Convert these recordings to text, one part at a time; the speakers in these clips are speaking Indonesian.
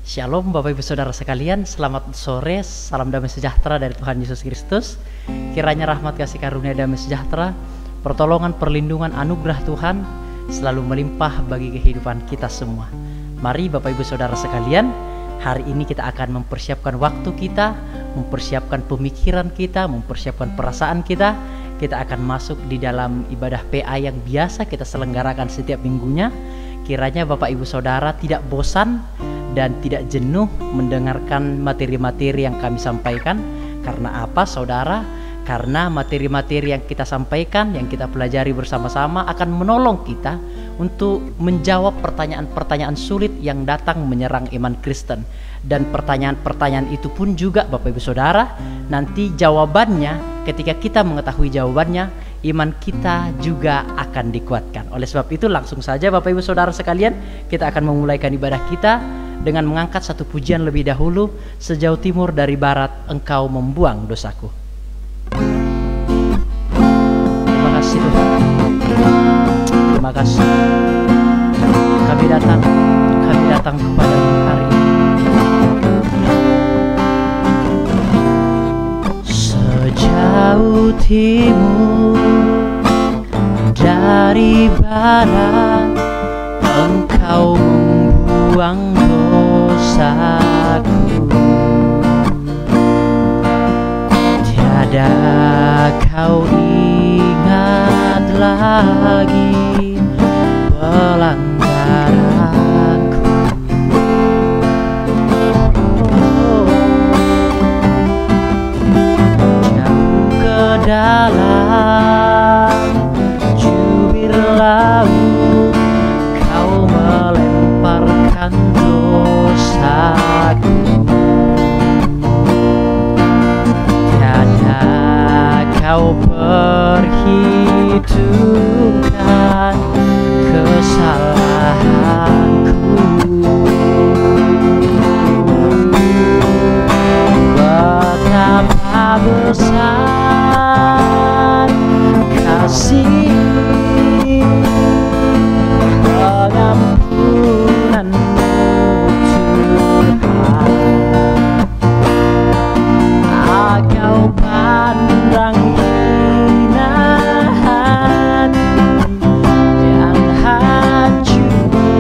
Shalom Bapak Ibu Saudara sekalian, selamat sore, salam damai sejahtera dari Tuhan Yesus Kristus. Kiranya rahmat kasih karunia damai sejahtera, pertolongan, perlindungan, anugerah Tuhan selalu melimpah bagi kehidupan kita semua. Mari Bapak Ibu Saudara sekalian, hari ini kita akan mempersiapkan waktu kita, mempersiapkan pemikiran kita, mempersiapkan perasaan kita. Kita akan masuk di dalam ibadah PA yang biasa kita selenggarakan setiap minggunya. Kiranya Bapak Ibu Saudara tidak bosan dan tidak jenuh mendengarkan materi-materi yang kami sampaikan. Karena apa saudara? Karena materi-materi yang kita sampaikan, yang kita pelajari bersama-sama akan menolong kita untuk menjawab pertanyaan-pertanyaan sulit yang datang menyerang iman Kristen. Dan pertanyaan-pertanyaan itu pun juga Bapak Ibu Saudara, nanti jawabannya, ketika kita mengetahui jawabannya, iman kita juga akan dikuatkan. Oleh sebab itu langsung saja Bapak Ibu Saudara sekalian, kita akan memulaikan ibadah kita dengan mengangkat satu pujian lebih dahulu. Sejauh timur dari barat Engkau membuang dosaku. Terima kasih Tuhan. Terima kasih. Kami datang kepada-Mu hari ini. Sejauh timur dari barat Engkau membuang dosaku. Tiada kau ingat lagi pelanggaranku. Jauh ke dalam jubir laut Kau melemparkan dosaku. Tiada kau perhitungkan kesalahanku. Betapa besar kasih pengampunan-Mu Tuhan. Kau pandang hina hati dan hancur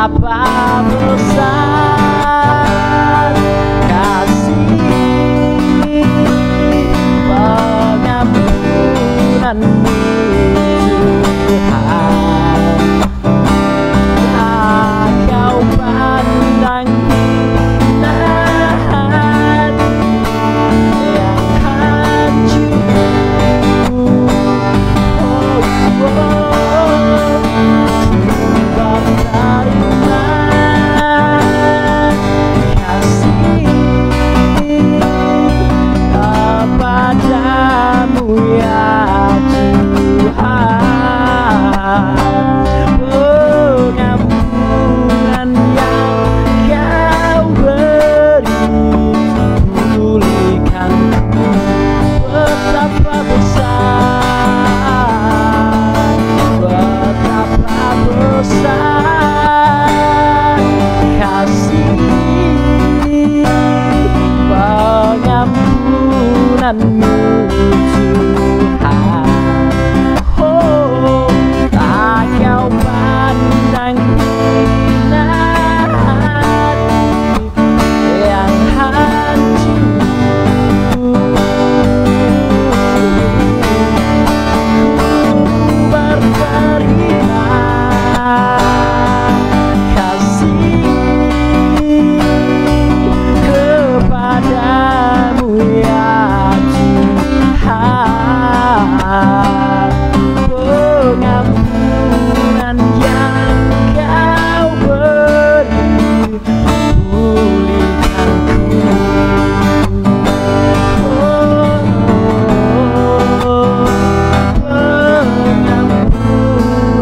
betapa besar kasih pengampunanmu Tuhan. Tak kau pandang hina hati yang hancur. Kepadamu ya Tuhan, pengampunan yang kau beri pulihkanku. Betapa besar, betapa besar kasih pengampunanmu Tuhan. Oh, tak kau pandang hina hati yang hancur. Berterima kasih kepadamu ya Tuhan, pengampunan yang kau beri pulihkanku.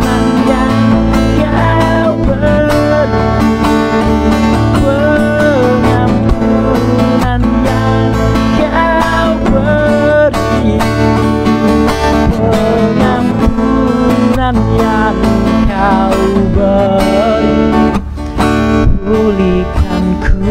Pengampunan yang kau beri, pengampunan yang kau beri, pengampunan yang kau beri, pulihkanku.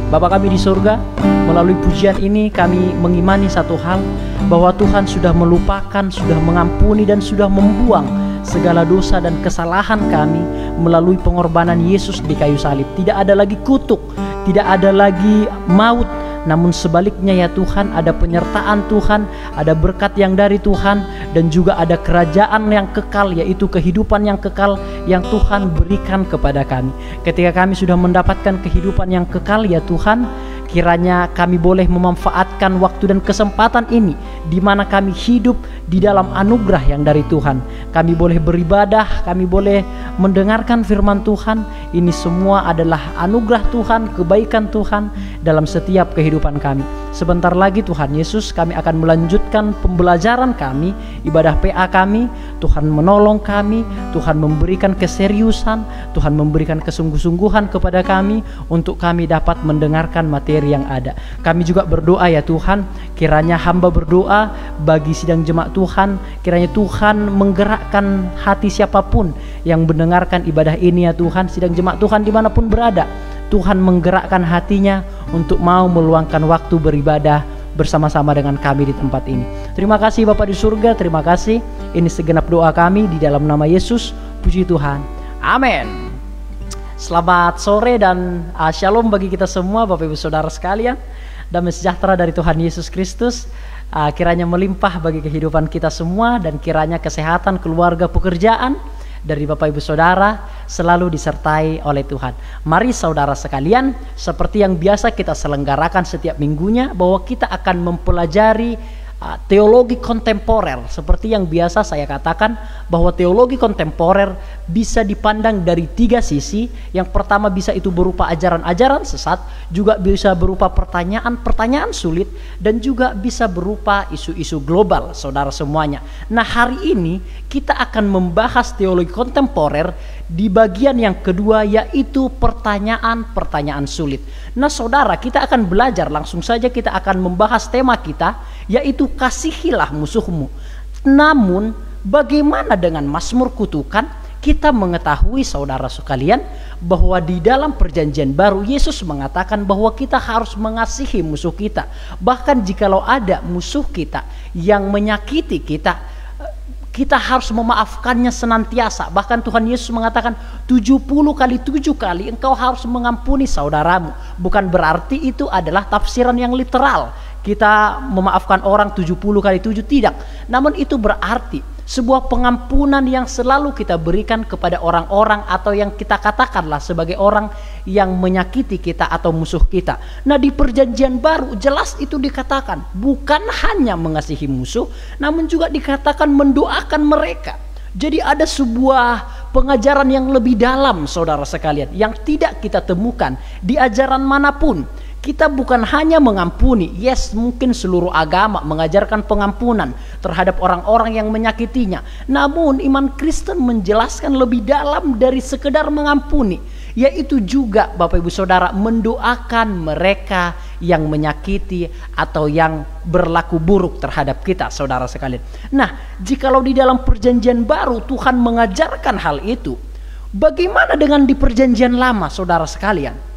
Bapa kami di surga, melalui pujian ini kami mengimani satu hal, bahwa Tuhan sudah melupakan, sudah mengampuni dan sudah membuang segala dosa dan kesalahan kami melalui pengorbanan Yesus di kayu salib. Tidak ada lagi kutuk, tidak ada lagi maut, namun sebaliknya ya Tuhan, ada penyertaan Tuhan, ada berkat yang dari Tuhan, dan juga ada kerajaan yang kekal, yaitu kehidupan yang kekal yang Tuhan berikan kepada kami. Ketika kami sudah mendapatkan kehidupan yang kekal ya Tuhan, kiranya kami boleh memanfaatkan waktu dan kesempatan ini, di mana kami hidup di dalam anugerah yang dari Tuhan. Kami boleh beribadah, kami boleh mendengarkan firman Tuhan. Ini semua adalah anugerah Tuhan, kebaikan Tuhan dalam setiap kehidupan kami. Sebentar lagi Tuhan Yesus, kami akan melanjutkan pembelajaran kami, ibadah PA kami. Tuhan menolong kami, Tuhan memberikan keseriusan, Tuhan memberikan kesungguh-sungguhan kepada kami untuk kami dapat mendengarkan materi yang ada. Kami juga berdoa ya Tuhan, kiranya hamba berdoa bagi sidang jemaat Tuhan, kiranya Tuhan menggerakkan hati siapapun yang mendengarkan ibadah ini ya Tuhan. Sidang jemaat Tuhan dimanapun berada, Tuhan menggerakkan hatinya untuk mau meluangkan waktu beribadah bersama-sama dengan kami di tempat ini. Terima kasih Bapa di surga, terima kasih. Ini segenap doa kami di dalam nama Yesus. Puji Tuhan. Amin. Selamat sore dan shalom bagi kita semua Bapak Ibu Saudara sekalian. Damai sejahtera dari Tuhan Yesus Kristus kiranya melimpah bagi kehidupan kita semua, dan kiranya kesehatan, keluarga, pekerjaan dari Bapak Ibu Saudara selalu disertai oleh Tuhan. Mari saudara sekalian, seperti yang biasa kita selenggarakan setiap minggunya, bahwa kita akan mempelajari teologi kontemporer. Seperti yang biasa saya katakan, bahwa teologi kontemporer bisa dipandang dari tiga sisi. Yang pertama bisa itu berupa ajaran-ajaran sesat, juga bisa berupa pertanyaan-pertanyaan sulit, dan juga bisa berupa isu-isu global, saudara semuanya. Nah, hari ini kita akan membahas teologi kontemporer di bagian yang kedua, yaitu pertanyaan-pertanyaan sulit. Nah saudara, kita akan belajar, langsung saja kita akan membahas tema kita, yaitu kasihilah musuhmu. Namun bagaimana dengan Mazmur kutukan? Kita mengetahui saudara sekalian, bahwa di dalam perjanjian baru Yesus mengatakan bahwa kita harus mengasihi musuh kita. Bahkan jikalau ada musuh kita yang menyakiti kita, Kita harus memaafkannya senantiasa. Bahkan Tuhan Yesus mengatakan 70 kali 7 kali engkau harus mengampuni saudaramu. Bukan berarti itu adalah tafsiran yang literal. Kita memaafkan orang 70 kali 7, tidak. Namun itu berarti sebuah pengampunan yang selalu kita berikan kepada orang-orang atau yang kita katakanlah sebagai orang yang menyakiti kita atau musuh kita. Nah, di perjanjian baru jelas itu dikatakan bukan hanya mengasihi musuh, namun juga dikatakan mendoakan mereka. Jadi ada sebuah pengajaran yang lebih dalam, saudara sekalian, yang tidak kita temukan di ajaran manapun. Kita bukan hanya mengampuni, yes, mungkin seluruh agama mengajarkan pengampunan terhadap orang-orang yang menyakitinya. Namun iman Kristen menjelaskan lebih dalam dari sekedar mengampuni, yaitu juga Bapak Ibu Saudara mendoakan mereka yang menyakiti atau yang berlaku buruk terhadap kita, saudara sekalian. Nah, jikalau di dalam perjanjian baru Tuhan mengajarkan hal itu, bagaimana dengan di perjanjian lama, saudara sekalian?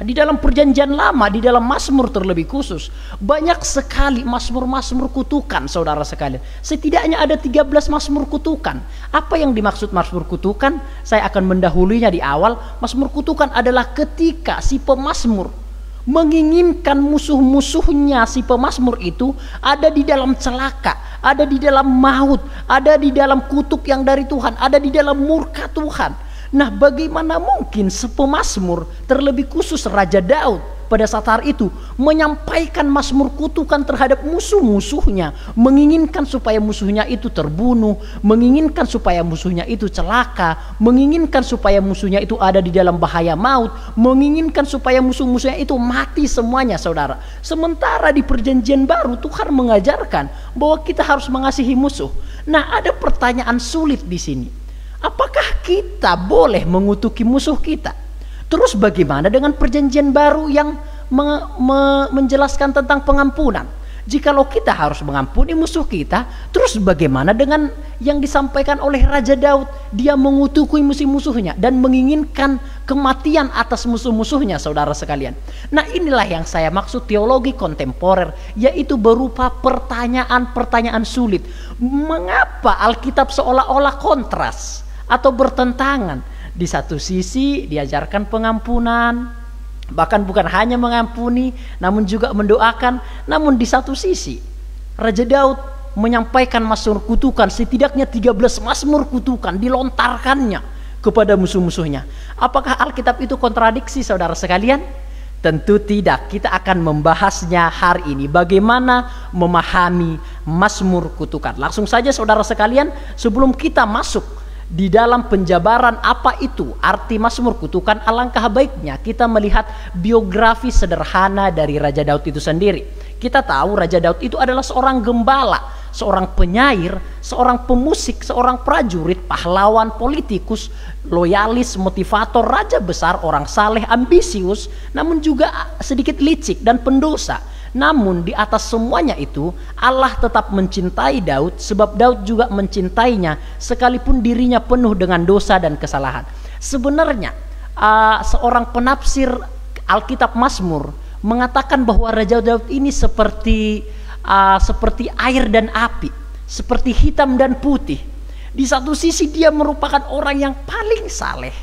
Di dalam perjanjian lama, di dalam Mazmur terlebih khusus, banyak sekali Mazmur-Mazmur kutukan, saudara sekalian. Setidaknya ada 13 Mazmur kutukan. Apa yang dimaksud Mazmur kutukan? Saya akan mendahulunya di awal. Mazmur kutukan adalah ketika si pemazmur menginginkan musuh-musuhnya si pemazmur itu ada di dalam celaka, ada di dalam maut, ada di dalam kutuk yang dari Tuhan, ada di dalam murka Tuhan. Nah, bagaimana mungkin sepemazmur, terlebih khusus Raja Daud pada saat itu menyampaikan mazmur kutukan terhadap musuh-musuhnya, menginginkan supaya musuhnya itu terbunuh, menginginkan supaya musuhnya itu celaka, menginginkan supaya musuhnya itu ada di dalam bahaya maut, menginginkan supaya musuh-musuhnya itu mati semuanya, saudara. Sementara di perjanjian baru Tuhan mengajarkan bahwa kita harus mengasihi musuh. Nah, ada pertanyaan sulit di sini. Apakah kita boleh mengutuki musuh kita? Terus bagaimana dengan perjanjian baru yang menjelaskan tentang pengampunan? Jikalau kita harus mengampuni musuh kita, terus bagaimana dengan yang disampaikan oleh Raja Daud? Dia mengutuki musuh-musuhnya dan menginginkan kematian atas musuh-musuhnya, saudara sekalian. Nah, inilah yang saya maksud teologi kontemporer, yaitu berupa pertanyaan-pertanyaan sulit. Mengapa Alkitab seolah-olah kontras atau bertentangan? Di satu sisi diajarkan pengampunan, bahkan bukan hanya mengampuni namun juga mendoakan. Namun di satu sisi Raja Daud menyampaikan mazmur kutukan, setidaknya 13 mazmur kutukan dilontarkannya kepada musuh-musuhnya. Apakah Alkitab itu kontradiksi, saudara sekalian? Tentu tidak. Kita akan membahasnya hari ini, bagaimana memahami mazmur kutukan. Langsung saja, saudara sekalian, sebelum kita masuk di dalam penjabaran apa itu arti mazmur kutukan, alangkah baiknya kita melihat biografi sederhana dari Raja Daud itu sendiri. Kita tahu Raja Daud itu adalah seorang gembala, seorang penyair, seorang pemusik, seorang prajurit, pahlawan, politikus, loyalis, motivator, raja besar, orang saleh, ambisius, namun juga sedikit licik dan pendosa. Namun di atas semuanya itu Allah tetap mencintai Daud, sebab Daud juga mencintainya sekalipun dirinya penuh dengan dosa dan kesalahan. Sebenarnya seorang penafsir Alkitab Mazmur mengatakan bahwa Raja Daud ini seperti air dan api, seperti hitam dan putih. Di satu sisi dia merupakan orang yang paling saleh,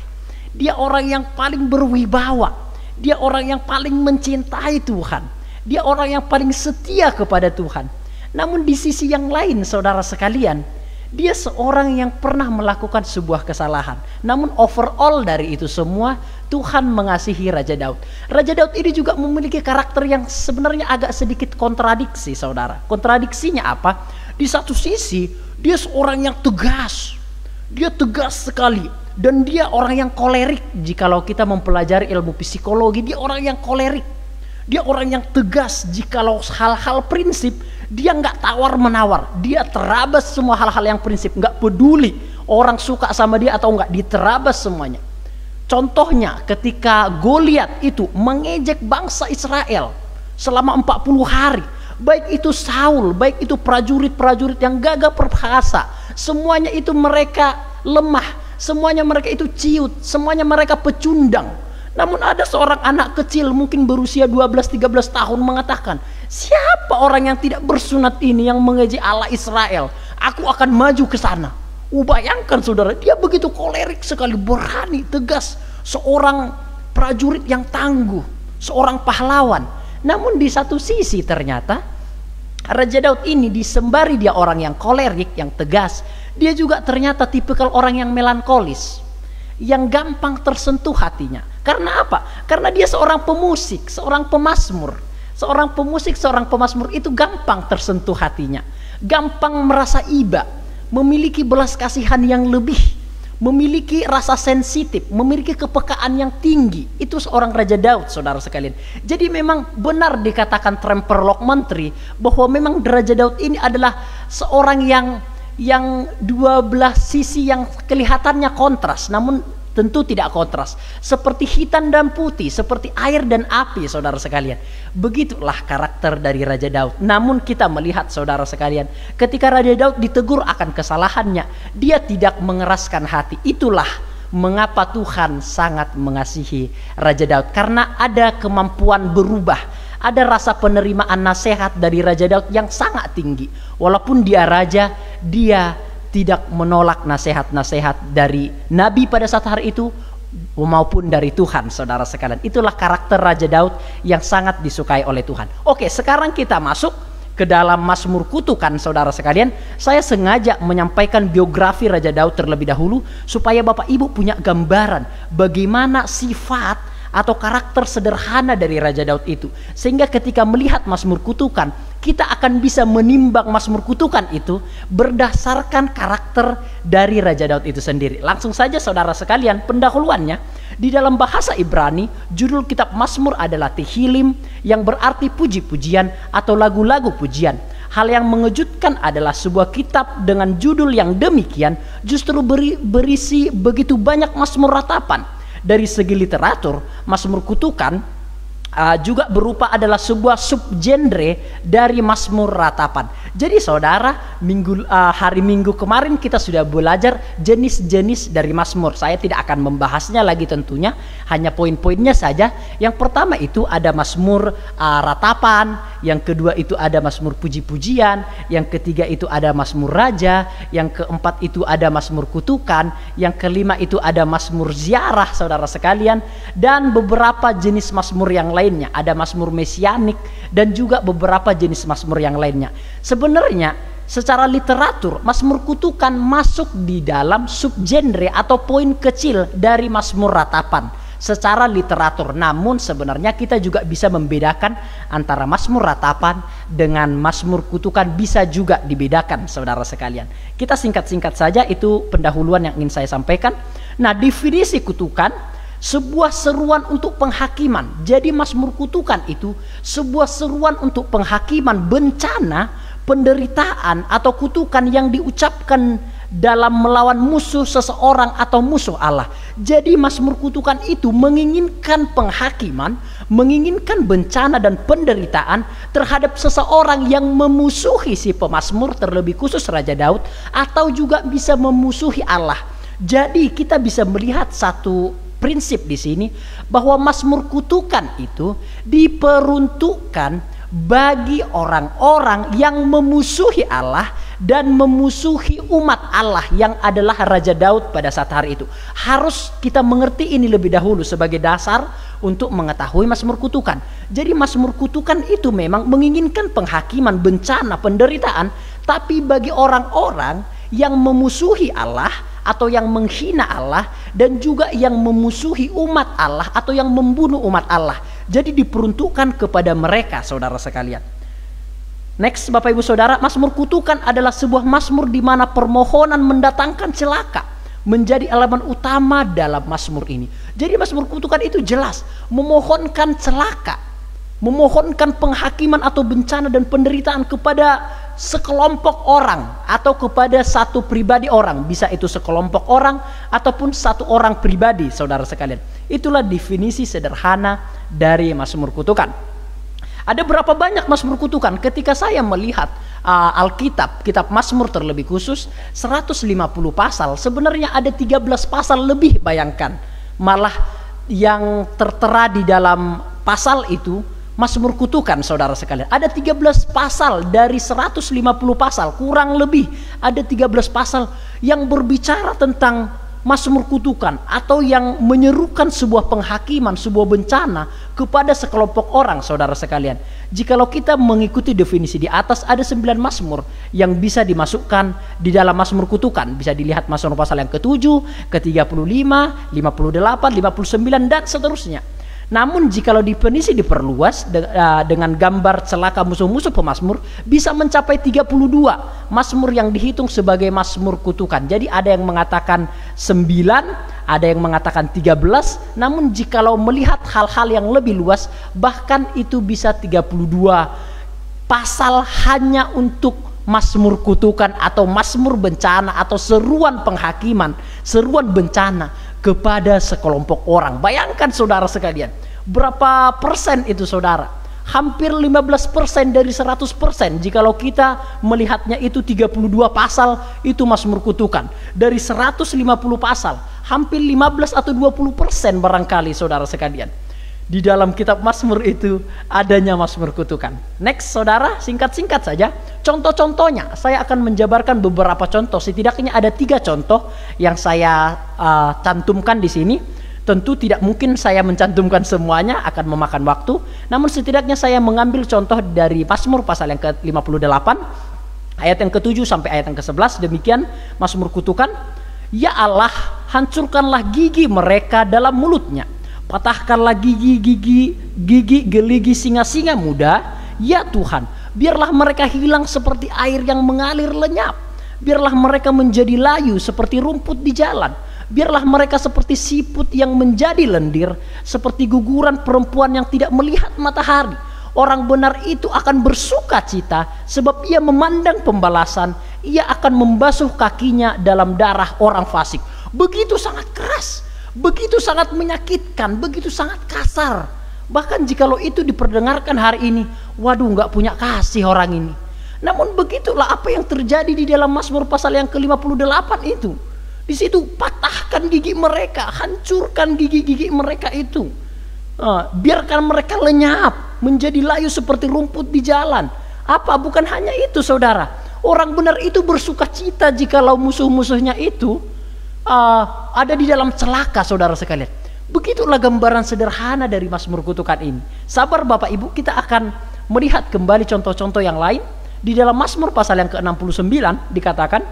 dia orang yang paling berwibawa, dia orang yang paling mencintai Tuhan, dia orang yang paling setia kepada Tuhan. Namun di sisi yang lain, saudara sekalian, dia seorang yang pernah melakukan sebuah kesalahan. Namun overall dari itu semua, Tuhan mengasihi Raja Daud. Raja Daud ini juga memiliki karakter yang sebenarnya agak sedikit kontradiksi, saudara. Kontradiksinya apa? Di satu sisi dia seorang yang tegas, dia tegas sekali, dan dia orang yang kolerik. Jikalau kita mempelajari ilmu psikologi, dia orang yang kolerik, dia orang yang tegas. Jikalau hal-hal prinsip, dia nggak tawar menawar, dia terabas semua hal-hal yang prinsip, nggak peduli orang suka sama dia atau nggak, diterabas semuanya. Contohnya ketika Goliat itu mengejek bangsa Israel selama 40 hari, baik itu Saul, baik itu prajurit-prajurit yang gagah perkasa, semuanya itu mereka lemah, semuanya mereka itu ciut, semuanya mereka pecundang. Namun ada seorang anak kecil mungkin berusia 12-13 tahun mengatakan, siapa orang yang tidak bersunat ini yang mengejek Allah Israel? Aku akan maju ke sana. Bayangkan saudara, dia begitu kolerik sekali, berani, tegas, seorang prajurit yang tangguh, seorang pahlawan. Namun di satu sisi ternyata Raja Daud ini disembari dia orang yang kolerik, yang tegas, dia juga ternyata tipikal orang yang melankolis, yang gampang tersentuh hatinya. Karena apa? Karena dia seorang pemusik, seorang pemasmur. Seorang pemusik, seorang pemasmur itu gampang tersentuh hatinya, gampang merasa iba, memiliki belas kasihan yang lebih, memiliki rasa sensitif, memiliki kepekaan yang tinggi. Itu seorang Raja Daud, saudara sekalian. Jadi memang benar dikatakan Tremperlok Menteri bahwa memang Raja Daud ini adalah seorang yang dua belah sisi yang kelihatannya kontras, namun tentu tidak kontras, seperti hitam dan putih, seperti air dan api, saudara sekalian. Begitulah karakter dari Raja Daud. Namun kita melihat, saudara sekalian, ketika Raja Daud ditegur akan kesalahannya, dia tidak mengeraskan hati. Itulah mengapa Tuhan sangat mengasihi Raja Daud, karena ada kemampuan berubah, ada rasa penerimaan nasihat dari Raja Daud yang sangat tinggi. Walaupun dia raja, dia tidak menolak nasihat-nasihat dari Nabi pada saat hari itu maupun dari Tuhan, saudara sekalian. Itulah karakter Raja Daud yang sangat disukai oleh Tuhan. Oke, sekarang kita masuk ke dalam Mazmur Kutukan, saudara sekalian. Saya sengaja menyampaikan biografi Raja Daud terlebih dahulu supaya Bapak Ibu punya gambaran bagaimana sifat atau karakter sederhana dari Raja Daud itu, sehingga ketika melihat Mazmur Kutukan, kita akan bisa menimbang Mazmur Kutukan itu berdasarkan karakter dari Raja Daud itu sendiri. Langsung saja saudara sekalian, pendahuluannya di dalam bahasa Ibrani, judul kitab Mazmur adalah Tehillim, yang berarti puji-pujian atau lagu-lagu pujian. Hal yang mengejutkan adalah sebuah kitab dengan judul yang demikian justru berisi begitu banyak mazmur ratapan. Dari segi literatur, Mazmur Kutukan juga berupa adalah sebuah subgenre dari Mazmur ratapan. Jadi saudara, hari Minggu kemarin kita sudah belajar jenis-jenis dari Mazmur. Saya tidak akan membahasnya lagi tentunya, hanya poin-poinnya saja. Yang pertama itu ada Mazmur ratapan, yang kedua itu ada Mazmur puji-pujian, yang ketiga itu ada Mazmur raja, yang keempat itu ada Mazmur kutukan, yang kelima itu ada Mazmur ziarah, saudara sekalian, dan beberapa jenis Mazmur yang lainnya. Ada Mazmur mesianik dan juga beberapa jenis Mazmur yang lainnya. Sebenarnya secara literatur Mazmur kutukan masuk di dalam subgenre atau poin kecil dari Mazmur ratapan secara literatur. Namun sebenarnya kita juga bisa membedakan antara Mazmur ratapan dengan Mazmur kutukan, bisa juga dibedakan, saudara sekalian. Kita singkat-singkat saja, itu pendahuluan yang ingin saya sampaikan. Nah, definisi kutukan, sebuah seruan untuk penghakiman. Jadi Mazmur kutukan itu sebuah seruan untuk penghakiman, bencana, penderitaan atau kutukan yang diucapkan dalam melawan musuh seseorang atau musuh Allah. Jadi Mazmur kutukan itu menginginkan penghakiman, menginginkan bencana dan penderitaan terhadap seseorang yang memusuhi si pemazmur, terlebih khusus Raja Daud, atau juga bisa memusuhi Allah. Jadi kita bisa melihat satu prinsip di sini, bahwa Mazmur kutukan itu diperuntukkan bagi orang-orang yang memusuhi Allah dan memusuhi umat Allah yang adalah Raja Daud pada saat hari itu. Harus kita mengerti ini lebih dahulu sebagai dasar untuk mengetahui Mazmur kutukan. Jadi Mazmur kutukan itu memang menginginkan penghakiman, bencana, penderitaan, tapi bagi orang-orang yang memusuhi Allah atau yang menghina Allah dan juga yang memusuhi umat Allah atau yang membunuh umat Allah. Jadi diperuntukkan kepada mereka, saudara sekalian. Next, Bapak Ibu Saudara, Mazmur kutukan adalah sebuah mazmur di mana permohonan mendatangkan celaka menjadi elemen utama dalam mazmur ini. Jadi Mazmur kutukan itu jelas memohonkan celaka, memohonkan penghakiman atau bencana dan penderitaan kepada sekelompok orang atau kepada satu pribadi orang. Bisa itu sekelompok orang ataupun satu orang pribadi, saudara sekalian. Itulah definisi sederhana dari Mazmur kutukan. Ada berapa banyak Mazmur kutukan? Ketika saya melihat Alkitab, kitab Mazmur terlebih khusus, 150 pasal, sebenarnya ada 13 pasal lebih, bayangkan. Malah yang tertera di dalam pasal itu Mazmur kutukan, saudara sekalian. Ada 13 pasal dari 150 pasal, kurang lebih ada 13 pasal yang berbicara tentang Mazmur kutukan, atau yang menyerukan sebuah penghakiman, sebuah bencana kepada sekelompok orang, saudara sekalian. Jikalau kita mengikuti definisi di atas, ada 9 Mazmur yang bisa dimasukkan di dalam Mazmur kutukan. Bisa dilihat Mazmur pasal yang ke-7, ke-35, 58, 59 dan seterusnya. Namun jikalau definisi diperluas dengan gambar celaka musuh-musuh pemazmur, bisa mencapai 32 mazmur yang dihitung sebagai mazmur kutukan. Jadi ada yang mengatakan 9, ada yang mengatakan 13. Namun jikalau melihat hal-hal yang lebih luas, bahkan itu bisa 32 pasal hanya untuk mazmur kutukan atau mazmur bencana atau seruan penghakiman, seruan bencana kepada sekelompok orang. Bayangkan saudara sekalian, berapa persen itu saudara? Hampir 15% dari 100%. Jikalau kita melihatnya itu 32 pasal itu mazmur kutukan. Dari 150 pasal, hampir 15 atau 20% barangkali saudara sekalian. Di dalam kitab Mazmur itu adanya mazmur kutukan. Next saudara, singkat-singkat saja contoh-contohnya. Saya akan menjabarkan beberapa contoh. Setidaknya ada 3 contoh yang saya cantumkan di sini. Tentu tidak mungkin saya mencantumkan semuanya, akan memakan waktu. Namun setidaknya saya mengambil contoh dari Mazmur pasal yang ke-58 ayat yang ke-7 sampai ayat yang ke-11. Demikian mazmur kutukan. Ya Allah, hancurkanlah gigi mereka dalam mulutnya, patahkanlah gigi geligi singa-singa muda. Ya Tuhan, biarlah mereka hilang seperti air yang mengalir lenyap. Biarlah mereka menjadi layu seperti rumput di jalan. Biarlah mereka seperti siput yang menjadi lendir, seperti guguran perempuan yang tidak melihat matahari. Orang benar itu akan bersuka cita, sebab ia memandang pembalasan. Ia akan membasuh kakinya dalam darah orang fasik. Begitu sangat keras, begitu sangat menyakitkan, begitu sangat kasar. Bahkan jikalau itu diperdengarkan hari ini, waduh, nggak punya kasih orang ini. Namun begitulah apa yang terjadi di dalam Mazmur pasal yang ke-58 itu. Di situ patahkan gigi mereka, hancurkan gigi-gigi mereka itu. Biarkan mereka lenyap, menjadi layu seperti rumput di jalan. Apa? Bukan hanya itu saudara. Orang benar itu bersuka cita jikalau musuh-musuhnya itu ada di dalam celaka, saudara sekalian. Begitulah gambaran sederhana dari Mazmur kutukan ini. Sabar Bapak Ibu, kita akan melihat kembali contoh-contoh yang lain. Di dalam Mazmur pasal yang ke-69 dikatakan,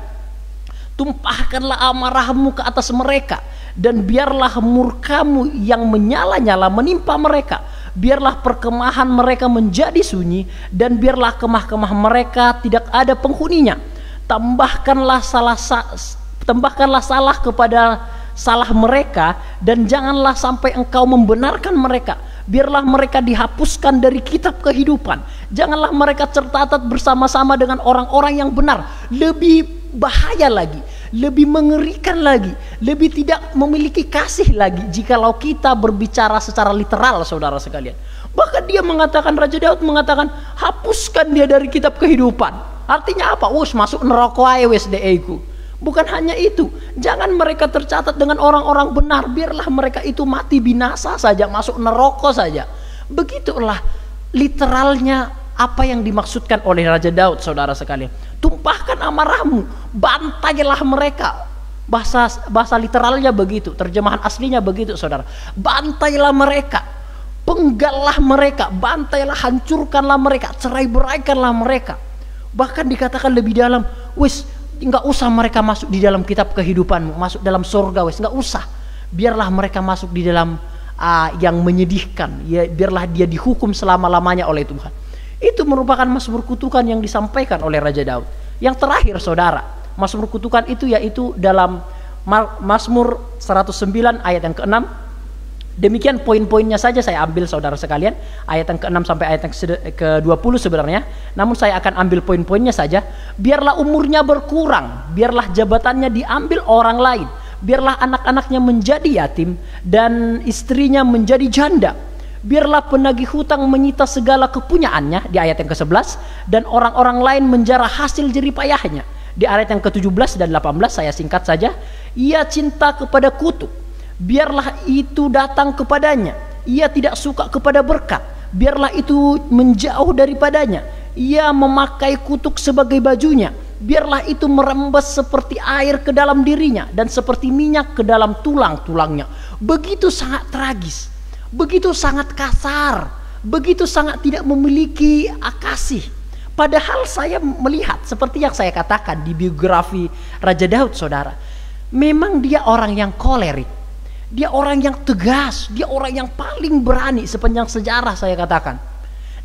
tumpahkanlah amarahmu ke atas mereka, dan biarlah murkamu yang menyala-nyala menimpa mereka. Biarlah perkemahan mereka menjadi sunyi, dan biarlah kemah-kemah mereka tidak ada penghuninya. Tambahkanlah salah kepada salah mereka, dan janganlah sampai engkau membenarkan mereka. Biarlah mereka dihapuskan dari kitab kehidupan. Janganlah mereka tercatat bersama-sama dengan orang-orang yang benar. Lebih bahaya lagi, lebih mengerikan lagi, lebih tidak memiliki kasih lagi jikalau kita berbicara secara literal, saudara sekalian. Bahkan dia mengatakan, Raja Daud mengatakan, hapuskan dia dari kitab kehidupan. Artinya apa? Masuk neraka ae wis deeku. Bukan hanya itu, jangan mereka tercatat dengan orang-orang benar. Biarlah mereka itu mati binasa saja, masuk neraka saja. Begitulah literalnya apa yang dimaksudkan oleh Raja Daud, saudara sekalian. Tumpahkan amarahmu, bantailah mereka. Bahasa literalnya begitu, terjemahan aslinya begitu, saudara. Bantailah mereka, penggallah mereka, bantailah, hancurkanlah mereka, cerai-beraikanlah mereka. Bahkan dikatakan lebih dalam, nggak usah mereka masuk di dalam kitab kehidupanmu, masuk dalam surga, nggak usah. Biarlah mereka masuk di dalam yang menyedihkan, ya, biarlah dia dihukum selama-lamanya oleh Tuhan. Itu merupakan mazmur kutukan yang disampaikan oleh Raja Daud. Yang terakhir saudara, mazmur kutukan itu yaitu dalam Mazmur 109 ayat yang ke-6. Demikian poin-poinnya saja saya ambil saudara sekalian, ayat yang ke-6 sampai ayat yang ke-20 sebenarnya. Namun saya akan ambil poin-poinnya saja. Biarlah umurnya berkurang, biarlah jabatannya diambil orang lain, biarlah anak-anaknya menjadi yatim dan istrinya menjadi janda. Biarlah penagih hutang menyita segala kepunyaannya, di ayat yang ke-11, dan orang-orang lain menjarah hasil jerih payahnya. Di ayat yang ke-17 dan 18 saya singkat saja. Ia cinta kepada kutuk, biarlah itu datang kepadanya. Ia tidak suka kepada berkat, biarlah itu menjauh daripadanya. Ia memakai kutuk sebagai bajunya, biarlah itu merembes seperti air ke dalam dirinya dan seperti minyak ke dalam tulang-tulangnya. Begitu sangat tragis, begitu sangat kasar, begitu sangat tidak memiliki kasih. Padahal saya melihat seperti yang saya katakan di biografi Raja Daud, saudara, memang dia orang yang kolerik, dia orang yang tegas, dia orang yang paling berani sepanjang sejarah, saya katakan.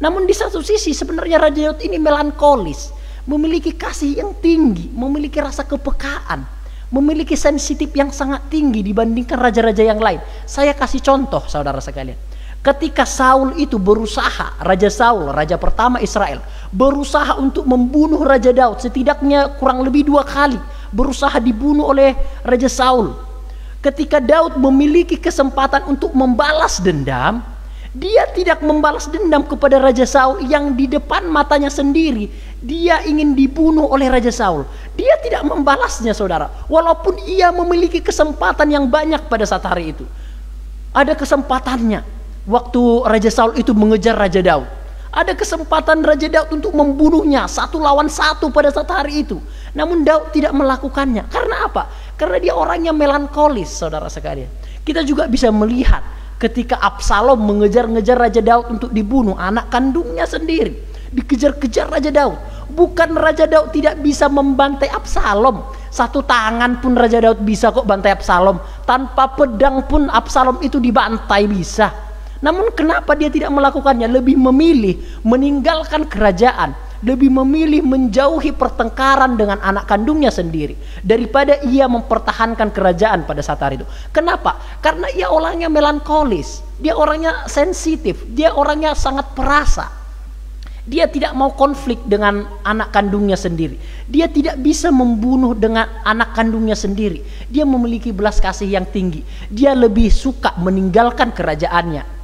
Namun di satu sisi sebenarnya Raja Daud ini melankolis, memiliki kasih yang tinggi, memiliki rasa kepekaan, memiliki sensitif yang sangat tinggi dibandingkan raja-raja yang lain. Saya kasih contoh, saudara sekalian. Ketika Saul itu berusaha, Raja Saul, raja pertama Israel, berusaha untuk membunuh Raja Daud, setidaknya kurang lebih 2 kali berusaha dibunuh oleh Raja Saul. Ketika Daud memiliki kesempatan untuk membalas dendam, dia tidak membalas dendam kepada Raja Saul yang di depan matanya sendiri dia ingin dibunuh oleh Raja Saul. Dia tidak membalasnya, saudara, walaupun ia memiliki kesempatan yang banyak pada saat hari itu. Ada kesempatannya waktu Raja Saul itu mengejar Raja Daud. Ada kesempatan Raja Daud untuk membunuhnya 1 lawan 1 pada saat hari itu. Namun Daud tidak melakukannya. Karena apa? Karena dia orangnya melankolis, saudara sekalian. Kita juga bisa melihat ketika Absalom mengejar-ngejar Raja Daud untuk dibunuh, anak kandungnya sendiri dikejar-kejar Raja Daud. Bukan Raja Daud tidak bisa membantai Absalom, 1 tangan pun Raja Daud bisa kok bantai Absalom. Tanpa pedang pun Absalom itu dibantai bisa. Namun kenapa dia tidak melakukannya? Lebih memilih meninggalkan kerajaan, lebih memilih menjauhi pertengkaran dengan anak kandungnya sendiri daripada ia mempertahankan kerajaan pada saat hari itu. Kenapa? Karena ia orangnya melankolis, dia orangnya sensitif, dia orangnya sangat perasa. Dia tidak mau konflik dengan anak kandungnya sendiri. Dia tidak bisa membunuh dengan anak kandungnya sendiri. Dia memiliki belas kasih yang tinggi. Dia lebih suka meninggalkan kerajaannya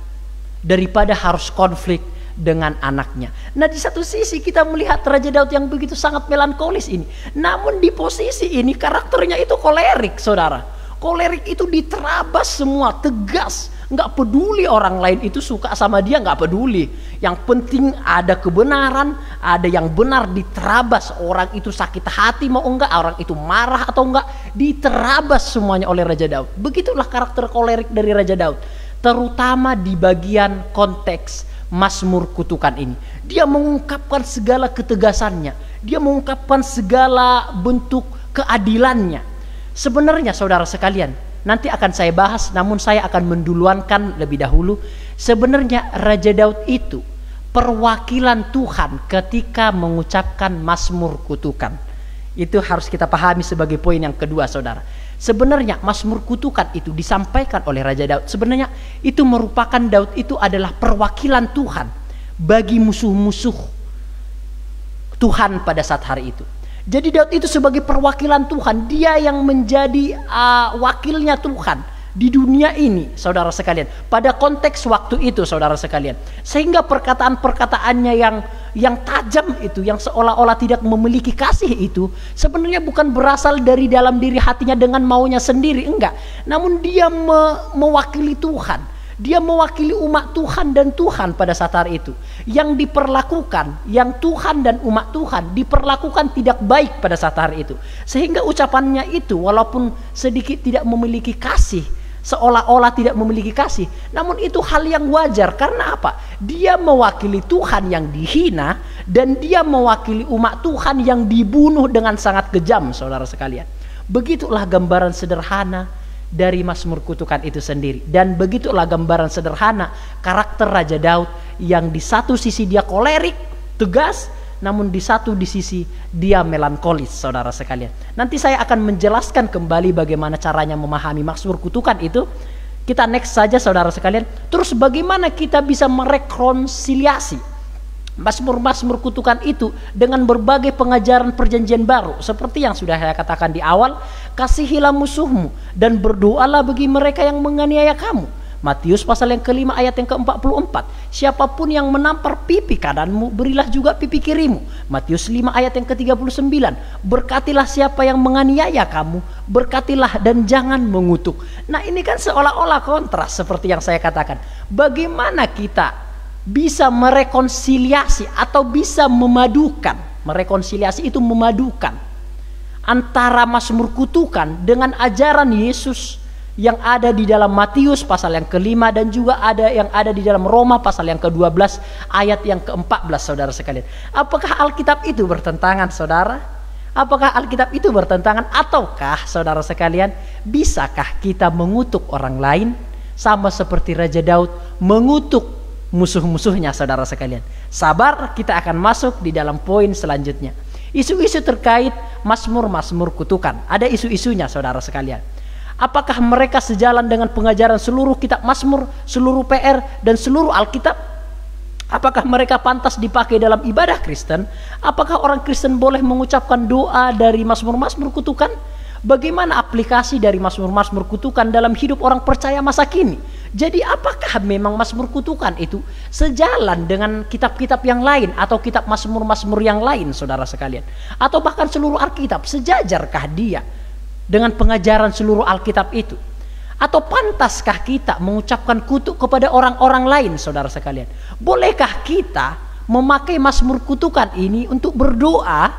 daripada harus konflik dengan anaknya. Nah, di satu sisi kita melihat Raja Daud yang begitu sangat melankolis ini. Namun di posisi ini karakternya itu kolerik, saudara. Kolerik itu diterabas semua, tegas. Nggak peduli orang lain itu suka sama dia, nggak peduli. Yang penting ada kebenaran, ada yang benar diterabas. Orang itu sakit hati mau enggak, orang itu marah atau enggak, diterabas semuanya oleh Raja Daud. Begitulah karakter kolerik dari Raja Daud. Terutama di bagian konteks Mazmur kutukan ini. Dia mengungkapkan segala ketegasannya. Dia mengungkapkan segala bentuk keadilannya. Sebenarnya saudara sekalian, nanti akan saya bahas, namun saya akan menduluankan lebih dahulu. Sebenarnya Raja Daud itu perwakilan Tuhan ketika mengucapkan Mazmur kutukan. Itu harus kita pahami sebagai poin yang kedua, saudara. Sebenarnya Mazmur kutukan itu disampaikan oleh Raja Daud. Sebenarnya itu merupakan, Daud itu adalah perwakilan Tuhan bagi musuh-musuh Tuhan pada saat hari itu. Jadi Daud itu sebagai perwakilan Tuhan, dia yang menjadi wakilnya Tuhan di dunia ini, saudara sekalian. Pada konteks waktu itu, saudara sekalian, sehingga perkataan-perkataannya yang tajam itu, yang seolah-olah tidak memiliki kasih itu, sebenarnya bukan berasal dari dalam diri hatinya dengan maunya sendiri, enggak. Namun dia mewakili Tuhan. Dia mewakili umat Tuhan dan Tuhan pada saat hari itu. Yang diperlakukan, yang Tuhan dan umat Tuhan diperlakukan tidak baik pada saat hari itu. Sehingga ucapannya itu walaupun sedikit tidak memiliki kasih, seolah-olah tidak memiliki kasih, namun itu hal yang wajar. Karena apa? Dia mewakili Tuhan yang dihina, dan dia mewakili umat Tuhan yang dibunuh dengan sangat kejam, saudara sekalian. Begitulah gambaran sederhana dari Mazmur kutukan itu sendiri. Dan begitulah gambaran sederhana karakter Raja Daud, yang di satu sisi dia kolerik, tegas, namun di sisi dia melankolis, saudara sekalian. Nanti saya akan menjelaskan kembali bagaimana caranya memahami Mazmur kutukan itu. Kita next saja, saudara sekalian. Terus bagaimana kita bisa merekonsiliasi Mazmur-mazmur kutukan itu dengan berbagai pengajaran perjanjian baru. Seperti yang sudah saya katakan di awal, kasihilah musuhmu dan berdoalah bagi mereka yang menganiaya kamu. Matius pasal yang ke-5 ayat yang ke-44. Siapapun yang menampar pipi kananmu, berilah juga pipi kirimu. Matius 5 ayat yang ke-39. Berkatilah siapa yang menganiaya kamu, berkatilah dan jangan mengutuk. Nah, ini kan seolah-olah kontras seperti yang saya katakan. Bagaimana kita bisa merekonsiliasi atau bisa memadukan. Merekonsiliasi itu memadukan antara Mazmur kutukan dengan ajaran Yesus yang ada di dalam Matius pasal yang ke-5 dan juga ada yang ada di dalam Roma pasal yang ke-12 ayat yang ke-14, saudara sekalian. Apakah Alkitab itu bertentangan, saudara? Apakah Alkitab itu bertentangan, ataukah saudara sekalian bisakah kita mengutuk orang lain sama seperti Raja Daud mengutuk musuh-musuhnya, saudara sekalian? Sabar, kita akan masuk di dalam poin selanjutnya. Isu-isu terkait Mazmur-Mazmur kutukan. Ada isu-isunya, saudara sekalian. Apakah mereka sejalan dengan pengajaran seluruh kitab Mazmur, seluruh PR, dan seluruh Alkitab? Apakah mereka pantas dipakai dalam ibadah Kristen? Apakah orang Kristen boleh mengucapkan doa dari Mazmur-Mazmur kutukan? Bagaimana aplikasi dari Mazmur-Mazmur kutukan dalam hidup orang percaya masa kini? Jadi apakah memang Mazmur kutukan itu sejalan dengan kitab-kitab yang lain atau kitab Mazmur-Mazmur yang lain, saudara sekalian? Atau bahkan seluruh Alkitab, sejajarkah dia dengan pengajaran seluruh Alkitab itu? Atau pantaskah kita mengucapkan kutuk kepada orang-orang lain, saudara sekalian? Bolehkah kita memakai Mazmur kutukan ini untuk berdoa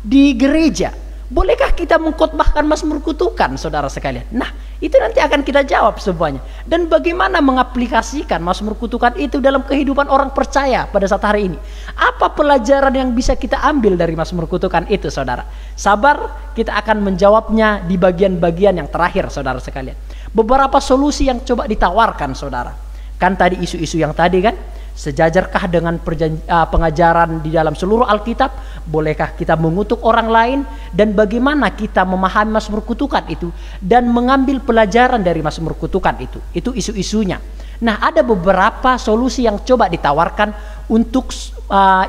di gereja? Bolehkah kita mengkhotbahkan Mazmur kutukan, saudara sekalian? Nah, itu nanti akan kita jawab semuanya. Dan bagaimana mengaplikasikan Mazmur kutukan itu dalam kehidupan orang percaya pada saat hari ini? Apa pelajaran yang bisa kita ambil dari Mazmur kutukan itu, saudara? Sabar, kita akan menjawabnya di bagian-bagian yang terakhir, saudara sekalian. Beberapa solusi yang coba ditawarkan, saudara. Kan tadi isu-isu yang tadi kan, sejajarkah dengan pengajaran di dalam seluruh Alkitab? Bolehkah kita mengutuk orang lain? Dan bagaimana kita memahami Mazmur kutukan itu dan mengambil pelajaran dari Mazmur kutukan itu? Itu isu-isunya. Nah, ada beberapa solusi yang coba ditawarkan untuk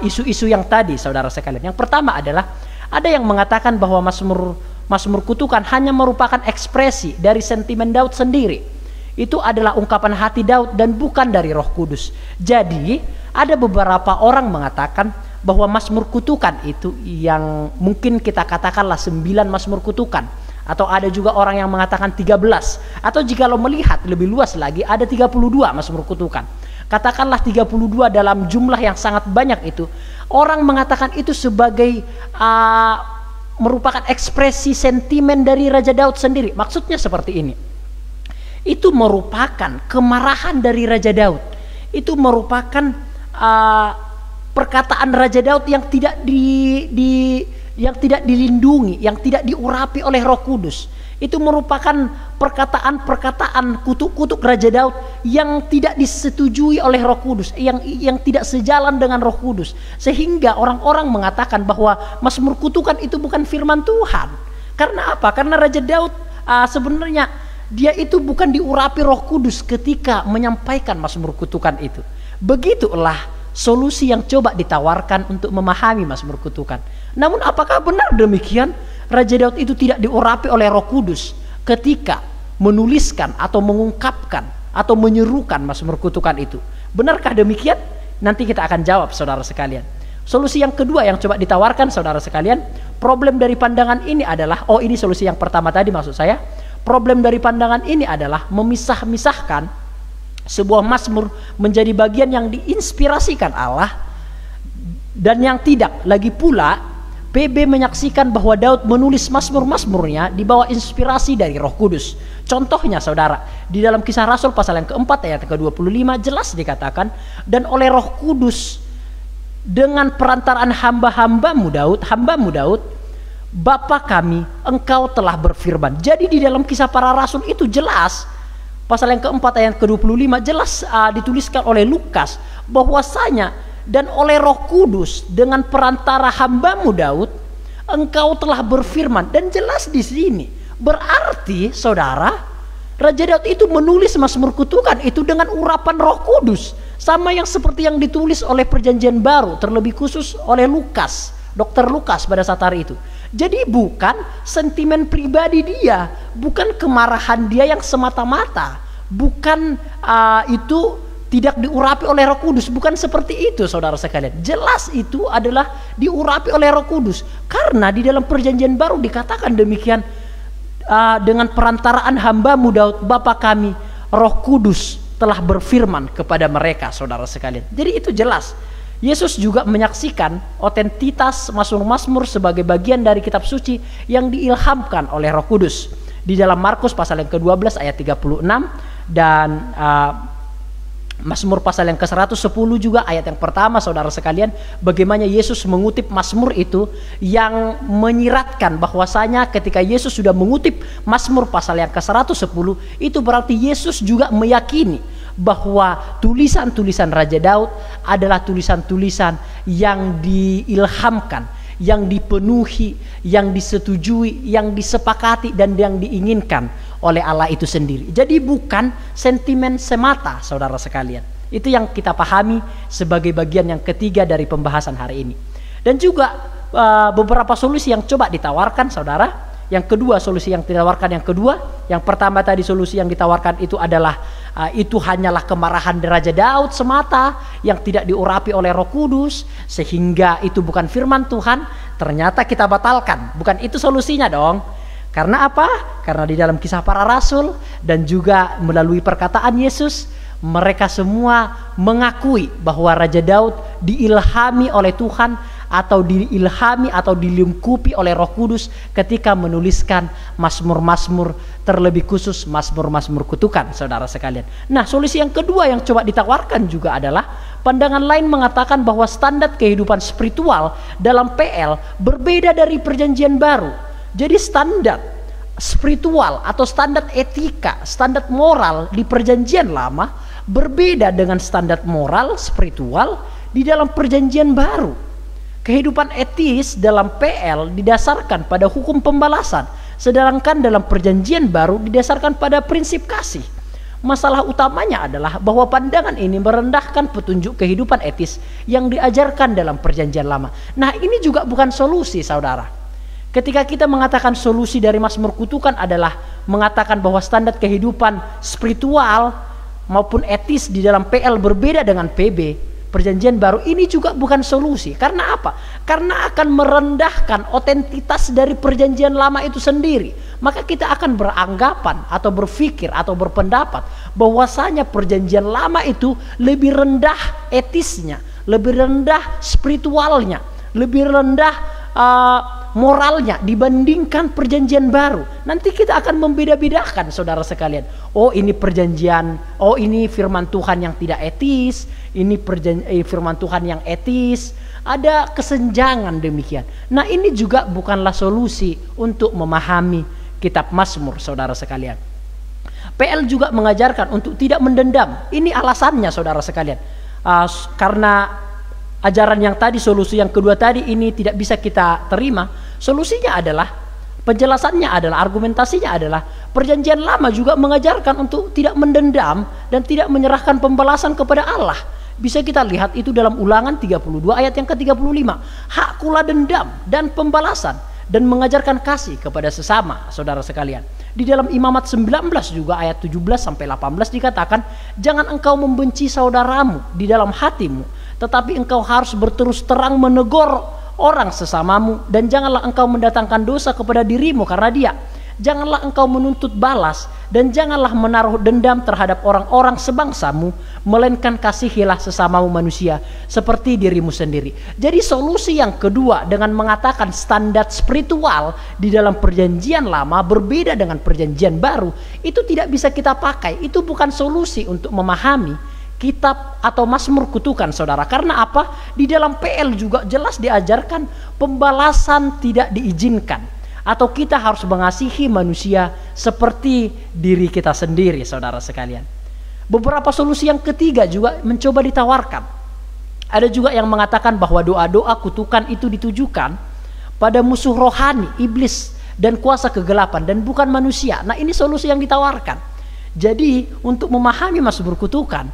isu-isu yang tadi, saudara sekalian. Yang pertama adalah ada yang mengatakan bahwa Mazmur kutukan hanya merupakan ekspresi dari sentimen Daud sendiri. Itu adalah ungkapan hati Daud dan bukan dari Roh Kudus. Jadi ada beberapa orang mengatakan bahwa Mazmur kutukan itu yang mungkin kita katakanlah 9 Mazmur kutukan, atau ada juga orang yang mengatakan 13, atau jika lo melihat lebih luas lagi ada 32 Mazmur kutukan. Katakanlah 32 dalam jumlah yang sangat banyak itu. Orang mengatakan itu sebagai merupakan ekspresi sentimen dari Raja Daud sendiri. Maksudnya seperti ini. Itu merupakan kemarahan dari Raja Daud. Itu merupakan perkataan Raja Daud yang tidak dilindungi, yang tidak diurapi oleh Roh Kudus. Itu merupakan perkataan-perkataan kutuk-kutuk Raja Daud yang tidak disetujui oleh Roh Kudus, yang tidak sejalan dengan Roh Kudus, sehingga orang-orang mengatakan bahwa Mazmur kutukan itu bukan firman Tuhan. Karena apa? Karena Raja Daud sebenarnya dia itu bukan diurapi Roh Kudus ketika menyampaikan Mazmur kutukan itu. Begitulah solusi yang coba ditawarkan untuk memahami Mazmur kutukan. Namun apakah benar demikian? Raja Daud itu tidak diurapi oleh Roh Kudus ketika menuliskan atau mengungkapkan atau menyerukan Mazmur kutukan itu. Benarkah demikian? Nanti kita akan jawab, saudara sekalian. Solusi yang kedua yang coba ditawarkan, saudara sekalian, problem dari pandangan ini adalah, ini solusi yang pertama tadi maksud saya. Problem dari pandangan ini adalah memisah-misahkan sebuah Mazmur menjadi bagian yang diinspirasikan Allah dan yang tidak. Lagi pula PB menyaksikan bahwa Daud menulis Mazmur-Mazmurnya di bawah inspirasi dari Roh Kudus. Contohnya, saudara, di dalam Kisah Rasul pasal yang keempat ayat ke-25 jelas dikatakan, dan oleh Roh Kudus dengan perantaraan hambamu Daud, Bapa kami, engkau telah berfirman. Jadi di dalam Kisah Para Rasul itu jelas, pasal yang keempat ayat ke-25 jelas dituliskan oleh Lukas bahwasanya dan oleh Roh Kudus dengan perantara hambamu Daud, engkau telah berfirman. Dan jelas di sini berarti, saudara, Raja Daud itu menulis Mazmur kutukan itu dengan urapan Roh Kudus, sama yang seperti yang ditulis oleh Perjanjian Baru, terlebih khusus oleh Lukas, Dr. Lukas pada saat hari itu. Jadi bukan sentimen pribadi dia, bukan kemarahan dia yang semata-mata, bukan itu tidak diurapi oleh Roh Kudus, bukan seperti itu, saudara sekalian. Jelas itu adalah diurapi oleh Roh Kudus, karena di dalam Perjanjian Baru dikatakan demikian, dengan perantaraan hambamu Daud, Bapa kami, Roh Kudus telah berfirman kepada mereka, saudara sekalian. Jadi itu jelas. Yesus juga menyaksikan otentitas Mazmur-Mazmur sebagai bagian dari kitab suci yang diilhamkan oleh Roh Kudus. Di dalam Markus pasal yang ke-12 ayat 36 dan Mazmur pasal yang ke-110 juga ayat yang pertama, saudara sekalian, bagaimana Yesus mengutip Mazmur itu yang menyiratkan bahwasanya ketika Yesus sudah mengutip Mazmur pasal yang ke-110, itu berarti Yesus juga meyakini bahwa tulisan-tulisan Raja Daud adalah tulisan-tulisan yang diilhamkan, yang dipenuhi, yang disetujui, yang disepakati dan yang diinginkan oleh Allah itu sendiri. Jadi bukan sentimen semata, saudara sekalian. Itu yang kita pahami sebagai bagian yang ketiga dari pembahasan hari ini. Dan juga beberapa solusi yang coba ditawarkan, saudara. Yang kedua, solusi yang ditawarkan yang kedua, yang pertama tadi solusi yang ditawarkan itu adalah itu hanyalah kemarahan Raja Daud semata yang tidak diurapi oleh Roh Kudus, sehingga itu bukan firman Tuhan. Ternyata kita batalkan. Bukan itu solusinya dong. Karena apa? Karena di dalam Kisah Para Rasul dan juga melalui perkataan Yesus, mereka semua mengakui bahwa Raja Daud diilhami oleh Tuhan atau diilhami atau dilingkupi oleh Roh Kudus ketika menuliskan Mazmur-Mazmur, terlebih khusus Mazmur-Mazmur kutukan, saudara sekalian. Nah, solusi yang kedua yang coba ditawarkan juga adalah pandangan lain mengatakan bahwa standar kehidupan spiritual dalam PL berbeda dari Perjanjian Baru. Jadi standar spiritual atau standar etika, standar moral di Perjanjian Lama berbeda dengan standar moral spiritual di dalam Perjanjian Baru. Kehidupan etis dalam PL didasarkan pada hukum pembalasan, sedangkan dalam Perjanjian Baru didasarkan pada prinsip kasih. Masalah utamanya adalah bahwa pandangan ini merendahkan petunjuk kehidupan etis yang diajarkan dalam Perjanjian Lama. Nah, ini juga bukan solusi, saudara. Ketika kita mengatakan solusi dari Mazmur kutukan adalah mengatakan bahwa standar kehidupan spiritual maupun etis di dalam PL berbeda dengan PB, Perjanjian Baru, ini juga bukan solusi. Karena apa? Karena akan merendahkan otentitas dari Perjanjian Lama itu sendiri. Maka kita akan beranggapan atau berpikir atau berpendapat bahwasanya Perjanjian Lama itu lebih rendah etisnya, lebih rendah spiritualnya, lebih rendah moralnya dibandingkan Perjanjian Baru. Nanti kita akan membeda-bedakan, saudara sekalian. Oh, ini perjanjian, oh ini firman Tuhan yang tidak etis, ini firman Tuhan yang etis. Ada kesenjangan demikian. Nah, ini juga bukanlah solusi untuk memahami kitab Mazmur, saudara sekalian. PL juga mengajarkan untuk tidak mendendam. Ini alasannya, saudara sekalian. Karena ajaran yang tadi, solusi yang kedua tadi ini tidak bisa kita terima. Solusinya adalah, penjelasannya adalah, argumentasinya adalah Perjanjian Lama juga mengajarkan untuk tidak mendendam dan tidak menyerahkan pembalasan kepada Allah. Bisa kita lihat itu dalam Ulangan 32 ayat yang ke-35. Hakkulah dendam dan pembalasan dan mengajarkan kasih kepada sesama, saudara sekalian. Di dalam Imamat 19 juga ayat 17 sampai 18 dikatakan, jangan engkau membenci saudaramu di dalam hatimu, tetapi engkau harus berterus terang menegur orang sesamamu, dan janganlah engkau mendatangkan dosa kepada dirimu karena dia. Janganlah engkau menuntut balas, dan janganlah menaruh dendam terhadap orang-orang sebangsamu, melainkan kasihilah sesamamu manusia seperti dirimu sendiri. Jadi solusi yang kedua dengan mengatakan standar spiritual di dalam Perjanjian Lama berbeda dengan Perjanjian Baru, itu tidak bisa kita pakai. Itu bukan solusi untuk memahami kitab atau Mazmur kutukan, saudara. Karena apa? Di dalam PL juga jelas diajarkan pembalasan tidak diizinkan, atau kita harus mengasihi manusia seperti diri kita sendiri, saudara sekalian. Beberapa solusi yang ketiga juga mencoba ditawarkan. Ada juga yang mengatakan bahwa doa-doa kutukan itu ditujukan pada musuh rohani, iblis dan kuasa kegelapan, dan bukan manusia. Nah, ini solusi yang ditawarkan. Jadi untuk memahami Mazmur kutukan,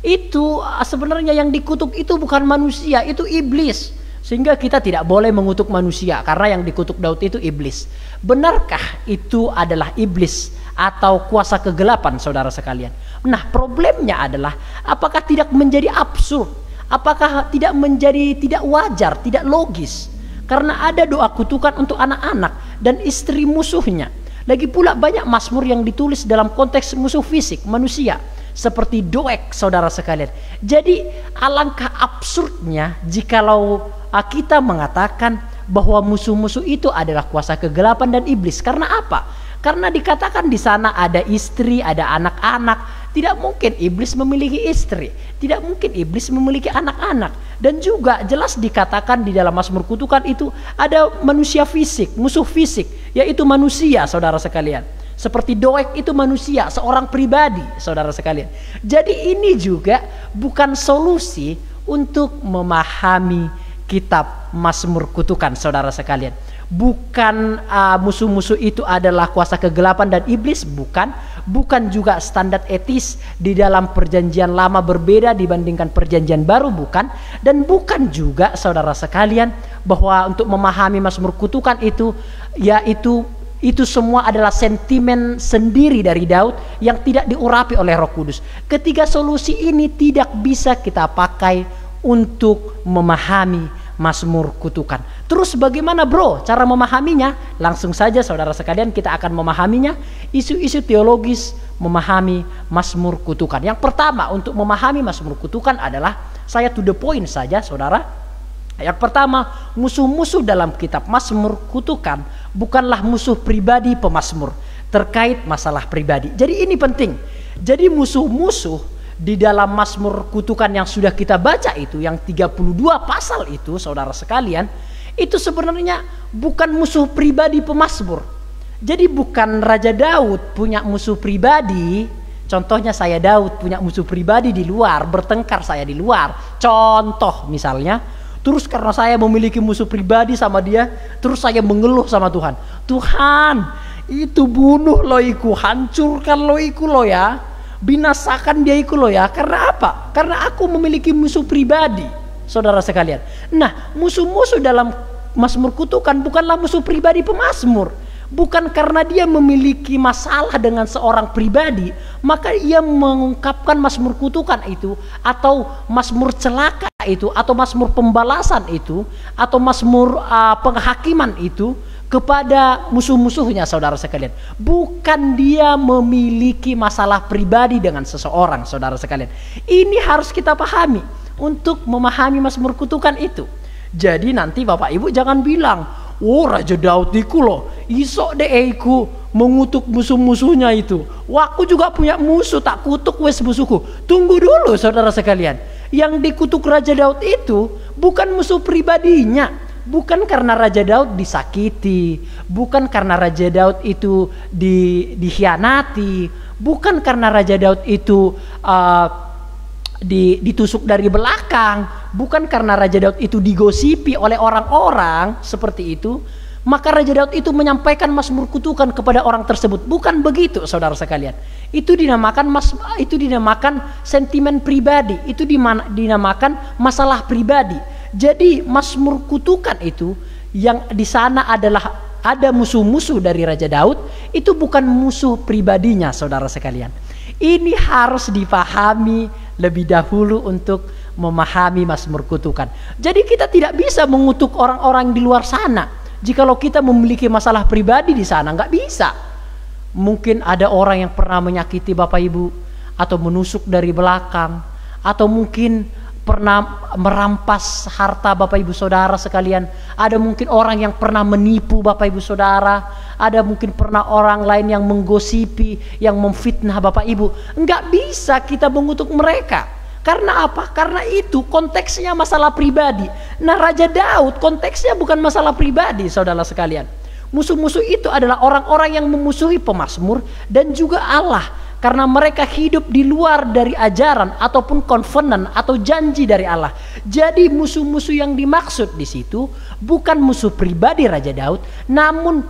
itu sebenarnya yang dikutuk itu bukan manusia, itu iblis. Sehingga kita tidak boleh mengutuk manusia karena yang dikutuk Daud itu iblis. Benarkah itu adalah iblis atau kuasa kegelapan, saudara sekalian? Nah, problemnya adalah apakah tidak menjadi absurd? Apakah tidak menjadi tidak wajar, tidak logis? Karena ada doa kutukan untuk anak-anak dan istri musuhnya. Lagi pula banyak Mazmur yang ditulis dalam konteks musuh fisik manusia, seperti Doeg, saudara sekalian. Jadi alangkah absurdnya jikalau kita mengatakan bahwa musuh-musuh itu adalah kuasa kegelapan dan iblis. Karena apa? Karena dikatakan di sana ada istri, ada anak-anak. Tidak mungkin iblis memiliki istri, tidak mungkin iblis memiliki anak-anak. Dan juga jelas dikatakan di dalam Mazmur Kutukan itu ada manusia fisik, musuh fisik, yaitu manusia, saudara sekalian. Seperti Doeg itu manusia, seorang pribadi, saudara sekalian. Jadi ini juga bukan solusi untuk memahami kitab Mazmur Kutukan, saudara sekalian. Bukan musuh-musuh itu adalah kuasa kegelapan dan iblis, bukan juga standar etis di dalam perjanjian lama berbeda dibandingkan perjanjian baru, bukan. Dan bukan juga, saudara sekalian, bahwa untuk memahami Mazmur Kutukan itu itu semua adalah sentimen sendiri dari Daud yang tidak diurapi oleh Roh Kudus. Ketiga solusi ini tidak bisa kita pakai untuk memahami Mazmur Kutukan. Terus bagaimana bro cara memahaminya? Langsung saja saudara sekalian, kita akan memahaminya, isu-isu teologis memahami Mazmur Kutukan. Yang pertama untuk memahami Mazmur Kutukan adalah, saya to the point saja saudara. Yang pertama, musuh-musuh dalam kitab Mazmur Kutukan bukanlah musuh pribadi pemazmur terkait masalah pribadi. Jadi ini penting. Jadi musuh-musuh di dalam Mazmur Kutukan yang sudah kita baca itu, yang 32 pasal itu, saudara sekalian, itu sebenarnya bukan musuh pribadi pemazmur. Jadi bukan Raja Daud punya musuh pribadi. Contohnya saya Daud punya musuh pribadi di luar, bertengkar saya di luar. Contoh misalnya, terus karena saya memiliki musuh pribadi sama dia, terus saya mengeluh sama Tuhan. Tuhan, itu bunuh lo iku, hancurkan lo iku lo ya, binasakan dia iku lo ya. Karena apa? Karena aku memiliki musuh pribadi, saudara sekalian. Nah, musuh-musuh dalam Mazmur Kutukan bukanlah musuh pribadi pemazmur. Bukan karena dia memiliki masalah dengan seorang pribadi, maka ia mengungkapkan Mazmur Kutukan itu, atau Mazmur celaka itu, atau Mazmur pembalasan itu, atau Mazmur penghakiman itu kepada musuh-musuhnya, saudara sekalian. Bukan dia memiliki masalah pribadi dengan seseorang, saudara sekalian. Ini harus kita pahami untuk memahami Mazmur Kutukan itu. Jadi nanti Bapak Ibu jangan bilang, oh Raja Daud iku loh, isok deh iku mengutuk musuh-musuhnya itu. Wah, aku juga punya musuh, tak kutuk wes musuhku. Tunggu dulu saudara sekalian. Yang dikutuk Raja Daud itu bukan musuh pribadinya. Bukan karena Raja Daud disakiti, bukan karena Raja Daud itu dikhianati, bukan karena Raja Daud itu ditusuk dari belakang, bukan karena Raja Daud itu digosipi oleh orang-orang seperti itu, maka Raja Daud itu menyampaikan Mazmur Kutukan kepada orang tersebut. Bukan begitu, saudara sekalian. Itu dinamakan sentimen pribadi, itu dinamakan masalah pribadi. Jadi Mazmur Kutukan itu yang di sana adalah ada musuh-musuh dari Raja Daud, itu bukan musuh pribadinya, saudara sekalian. Ini harus dipahami lebih dahulu untuk memahami Mazmur Kutukan. Jadi kita tidak bisa mengutuk orang-orang di luar sana jikalau kita memiliki masalah pribadi di sana, nggak bisa. Mungkin ada orang yang pernah menyakiti Bapak Ibu, atau menusuk dari belakang, atau mungkin pernah merampas harta Bapak Ibu Saudara sekalian. Ada mungkin orang yang pernah menipu Bapak Ibu Saudara. Ada mungkin pernah orang lain yang menggosipi, yang memfitnah Bapak Ibu. Enggak bisa kita mengutuk mereka. Karena apa? Karena itu konteksnya masalah pribadi. Nah, Raja Daud konteksnya bukan masalah pribadi, saudara sekalian. Musuh-musuh itu adalah orang-orang yang memusuhi pemazmur dan juga Allah. Karena mereka hidup di luar dari ajaran ataupun covenant atau janji dari Allah. Jadi musuh-musuh yang dimaksud di situ bukan musuh pribadi Raja Daud, namun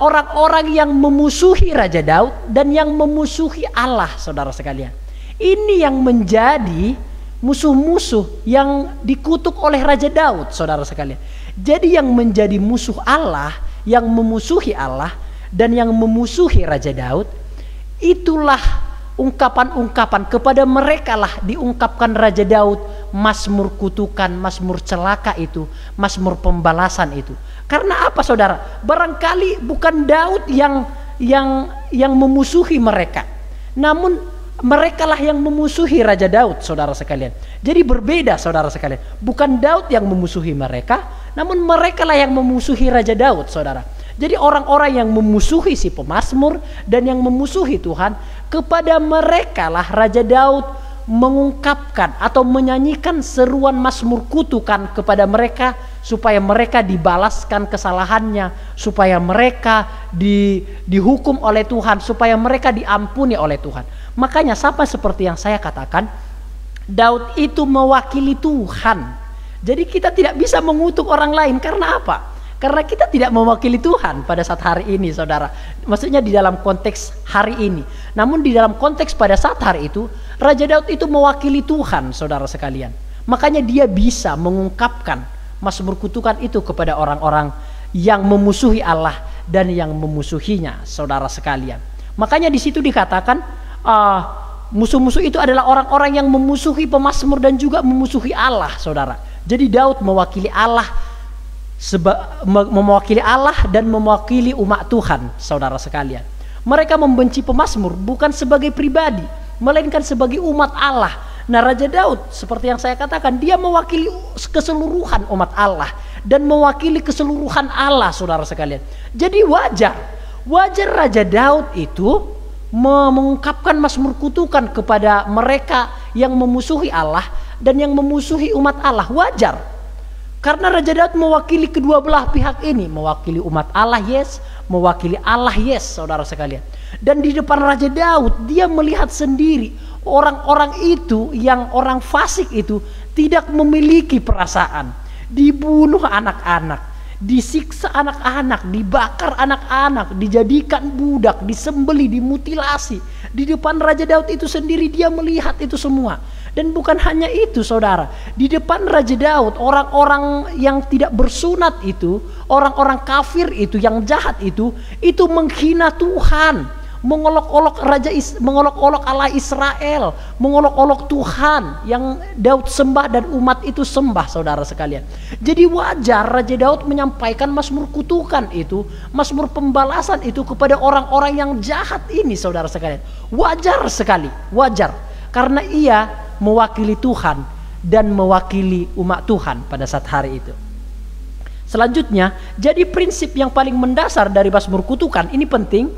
orang-orang yang memusuhi Raja Daud dan yang memusuhi Allah, saudara sekalian. Ini yang menjadi musuh-musuh yang dikutuk oleh Raja Daud, saudara sekalian. Jadi yang menjadi musuh Allah, yang memusuhi Allah dan yang memusuhi Raja Daud, itulah ungkapan-ungkapan kepada mereka lah diungkapkan Raja Daud Mazmur Kutukan, Mazmur celaka itu, Mazmur pembalasan itu. Karena apa, saudara? Barangkali bukan Daud yang memusuhi mereka, namun merekalah yang memusuhi Raja Daud, saudara sekalian. Jadi berbeda, saudara sekalian. Bukan Daud yang memusuhi mereka, namun merekalah yang memusuhi Raja Daud, saudara. Jadi orang-orang yang memusuhi si pemazmur dan yang memusuhi Tuhan, kepada merekalah Raja Daud mengungkapkan atau menyanyikan seruan mazmur kutukan kepada mereka, supaya mereka dibalaskan kesalahannya, supaya mereka dihukum oleh Tuhan, supaya mereka diampuni oleh Tuhan. Makanya sama seperti yang saya katakan, Daud itu mewakili Tuhan. Jadi kita tidak bisa mengutuk orang lain. Karena apa? Karena kita tidak mewakili Tuhan pada saat hari ini, saudara. Maksudnya di dalam konteks hari ini. Namun di dalam konteks pada saat hari itu, Raja Daud itu mewakili Tuhan, saudara sekalian. Makanya dia bisa mengungkapkan mazmur kutukan itu kepada orang-orang yang memusuhi Allah dan yang memusuhinya, saudara sekalian. Makanya di situ dikatakan musuh-musuh itu adalah orang-orang yang memusuhi pemazmur dan juga memusuhi Allah, saudara. Jadi Daud mewakili Allah, mewakili Allah dan mewakili umat Tuhan, saudara sekalian. Mereka membenci pemazmur bukan sebagai pribadi, melainkan sebagai umat Allah. Nah, Raja Daud seperti yang saya katakan, dia mewakili keseluruhan umat Allah dan mewakili keseluruhan Allah, saudara sekalian. Jadi wajar Raja Daud itu mengungkapkan mazmur kutukan kepada mereka yang memusuhi Allah dan yang memusuhi umat Allah. Wajar, karena Raja Daud mewakili kedua belah pihak ini, mewakili umat Allah, yes, mewakili Allah, yes, saudara sekalian. Dan di depan Raja Daud, dia melihat sendiri orang-orang itu, yang orang fasik itu tidak memiliki perasaan, dibunuh anak-anak, disiksa anak-anak, dibakar anak-anak, dijadikan budak, disembeli, dimutilasi. Di depan Raja Daud itu sendiri dia melihat itu semua. Dan bukan hanya itu, saudara, di depan Raja Daud, orang-orang yang tidak bersunat itu, orang-orang kafir itu, yang jahat itu menghina Tuhan, mengolok-olok Allah Israel, mengolok-olok Tuhan yang Daud sembah dan umat itu sembah, saudara sekalian. Jadi wajar Raja Daud menyampaikan mazmur kutukan itu, mazmur pembalasan itu kepada orang-orang yang jahat ini, saudara sekalian. Wajar sekali, wajar, karena ia mewakili Tuhan dan mewakili umat Tuhan pada saat hari itu. Selanjutnya, jadi prinsip yang paling mendasar dari mazmur kutukan ini penting.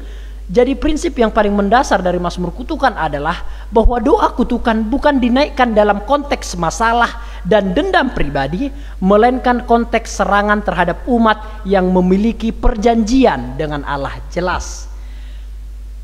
Jadi prinsip yang paling mendasar dari mazmur kutukan adalah bahwa doa kutukan bukan dinaikkan dalam konteks masalah dan dendam pribadi, melainkan konteks serangan terhadap umat yang memiliki perjanjian dengan Allah. Jelas.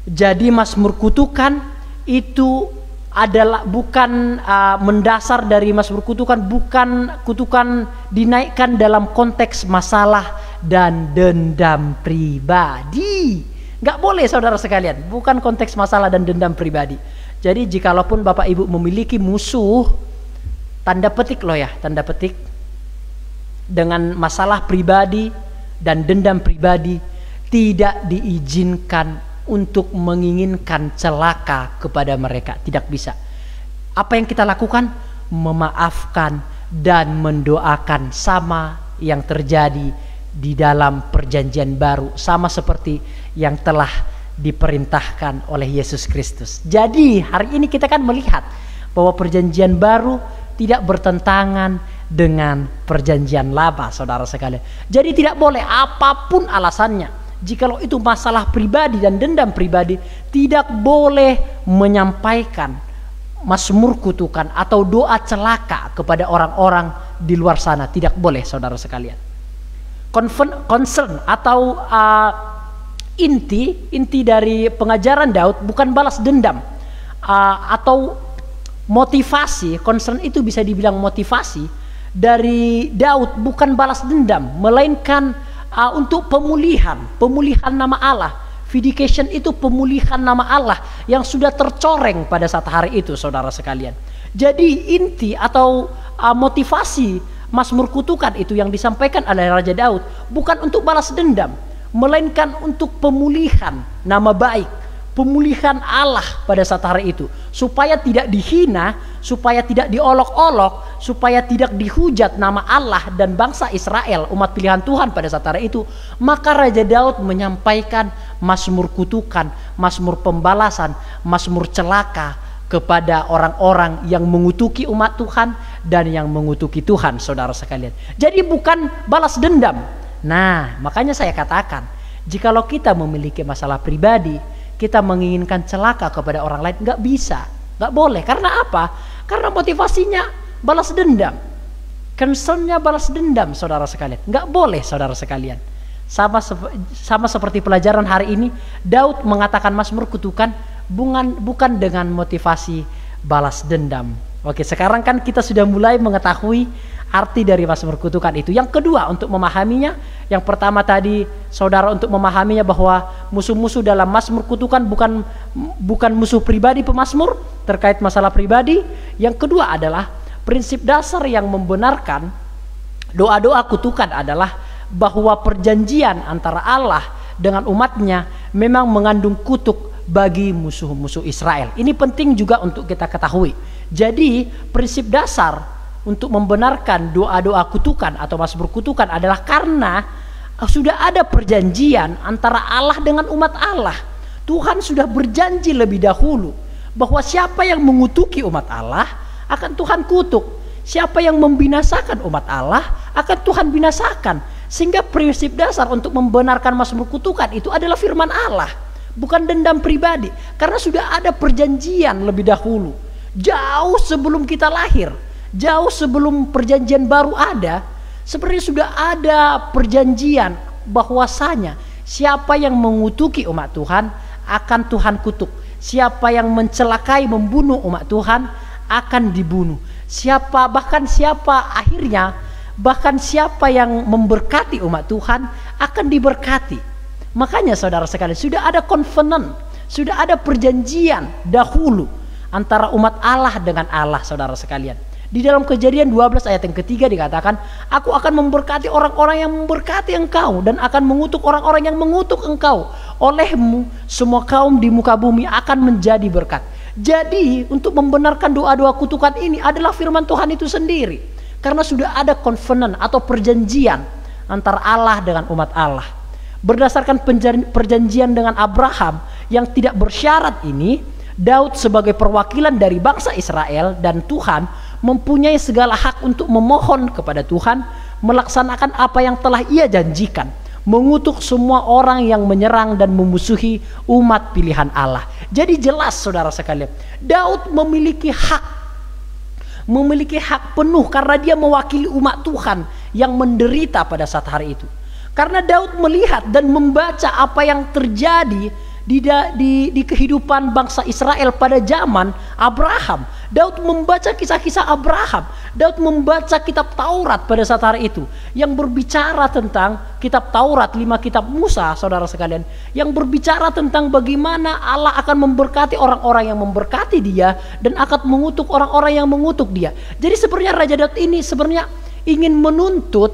Jadi mazmur kutukan itu adalah bukan mendasar dari mazmur kutukan, bukan kutukan dinaikkan dalam konteks masalah dan dendam pribadi. Nggak boleh, saudara sekalian, bukan konteks masalah dan dendam pribadi. Jadi jikalaupun Bapak Ibu memiliki musuh, tanda petik loh ya, tanda petik, dengan masalah pribadi dan dendam pribadi, tidak diizinkan untuk menginginkan celaka kepada mereka. Tidak bisa. Apa yang kita lakukan? Memaafkan dan mendoakan, sama yang terjadi di dalam perjanjian baru, sama seperti yang telah diperintahkan oleh Yesus Kristus. Jadi hari ini kita kan melihat bahwa perjanjian baru tidak bertentangan dengan perjanjian lama, saudara sekalian. Jadi tidak boleh, apapun alasannya, jikalau itu masalah pribadi dan dendam pribadi, tidak boleh menyampaikan mazmur kutukan atau doa celaka kepada orang-orang di luar sana. Tidak boleh, saudara sekalian. Concern atau inti dari pengajaran Daud bukan balas dendam atau motivasi. Concern itu bisa dibilang motivasi dari Daud bukan balas dendam, melainkan untuk pemulihan nama Allah. Vindication itu pemulihan nama Allah yang sudah tercoreng pada saat hari itu, saudara sekalian. Jadi inti atau motivasi mazmur kutukan itu yang disampaikan oleh Raja Daud bukan untuk balas dendam, melainkan untuk pemulihan nama baik, pemulihan Allah pada saat hari itu, supaya tidak dihina, supaya tidak diolok-olok, supaya tidak dihujat nama Allah dan bangsa Israel, umat pilihan Tuhan pada saat hari itu. Maka Raja Daud menyampaikan mazmur kutukan, mazmur pembalasan, mazmur celaka kepada orang-orang yang mengutuki umat Tuhan dan yang mengutuki Tuhan, saudara sekalian. Jadi bukan balas dendam. Nah, makanya saya katakan, jikalau kita memiliki masalah pribadi, kita menginginkan celaka kepada orang lain, nggak bisa, nggak boleh. Karena apa? Karena motivasinya balas dendam, concernnya balas dendam, saudara sekalian. Nggak boleh, saudara sekalian. Sama seperti pelajaran hari ini, Daud mengatakan Mazmur kutukan bukan dengan motivasi balas dendam. Oke, sekarang kan kita sudah mulai mengetahui arti dari Mazmur kutukan itu. Yang kedua, untuk memahaminya, yang pertama tadi saudara untuk memahaminya bahwa musuh-musuh dalam Mazmur kutukan bukan musuh pribadi pemazmur terkait masalah pribadi. Yang kedua adalah prinsip dasar yang membenarkan doa-doa kutukan adalah bahwa perjanjian antara Allah dengan umatnya memang mengandung kutuk bagi musuh-musuh Israel. Ini penting juga untuk kita ketahui. Jadi prinsip dasar untuk membenarkan doa-doa kutukan atau mazmur kutukan adalah karena sudah ada perjanjian antara Allah dengan umat Allah. Tuhan sudah berjanji lebih dahulu bahwa siapa yang mengutuki umat Allah akan Tuhan kutuk. Siapa yang membinasakan umat Allah akan Tuhan binasakan. Sehingga prinsip dasar untuk membenarkan mazmur kutukan itu adalah firman Allah, bukan dendam pribadi. Karena sudah ada perjanjian lebih dahulu, jauh sebelum kita lahir, jauh sebelum perjanjian baru ada. Sebenarnya sudah ada perjanjian bahwasanya siapa yang mengutuki umat Tuhan akan Tuhan kutuk. Siapa yang mencelakai, membunuh umat Tuhan akan dibunuh. Bahkan siapa yang memberkati umat Tuhan akan diberkati. Makanya saudara sekalian, sudah ada covenant, sudah ada perjanjian dahulu antara umat Allah dengan Allah, saudara sekalian. Di dalam Kejadian 12 ayat yang ketiga dikatakan, aku akan memberkati orang-orang yang memberkati engkau dan akan mengutuk orang-orang yang mengutuk engkau. Olehmu semua kaum di muka bumi akan menjadi berkat. Jadi untuk membenarkan doa-doa kutukan ini adalah firman Tuhan itu sendiri. Karena sudah ada covenant atau perjanjian antara Allah dengan umat Allah. Berdasarkan perjanjian dengan Abraham yang tidak bersyarat ini, Daud sebagai perwakilan dari bangsa Israel dan Tuhan mempunyai segala hak untuk memohon kepada Tuhan melaksanakan apa yang telah ia janjikan, mengutuk semua orang yang menyerang dan memusuhi umat pilihan Allah. Jadi jelas saudara sekalian, Daud memiliki hak penuh karena dia mewakili umat Tuhan yang menderita pada saat hari itu. Karena Daud melihat dan membaca apa yang terjadi di kehidupan bangsa Israel pada zaman Abraham. Daud membaca kisah-kisah Abraham. Daud membaca kitab Taurat pada saat hari itu yang berbicara tentang kitab Taurat, 5 kitab Musa, saudara sekalian, yang berbicara tentang bagaimana Allah akan memberkati orang-orang yang memberkati dia dan akan mengutuk orang-orang yang mengutuk dia. Jadi sebenarnya Raja Daud ini sebenarnya ingin menuntut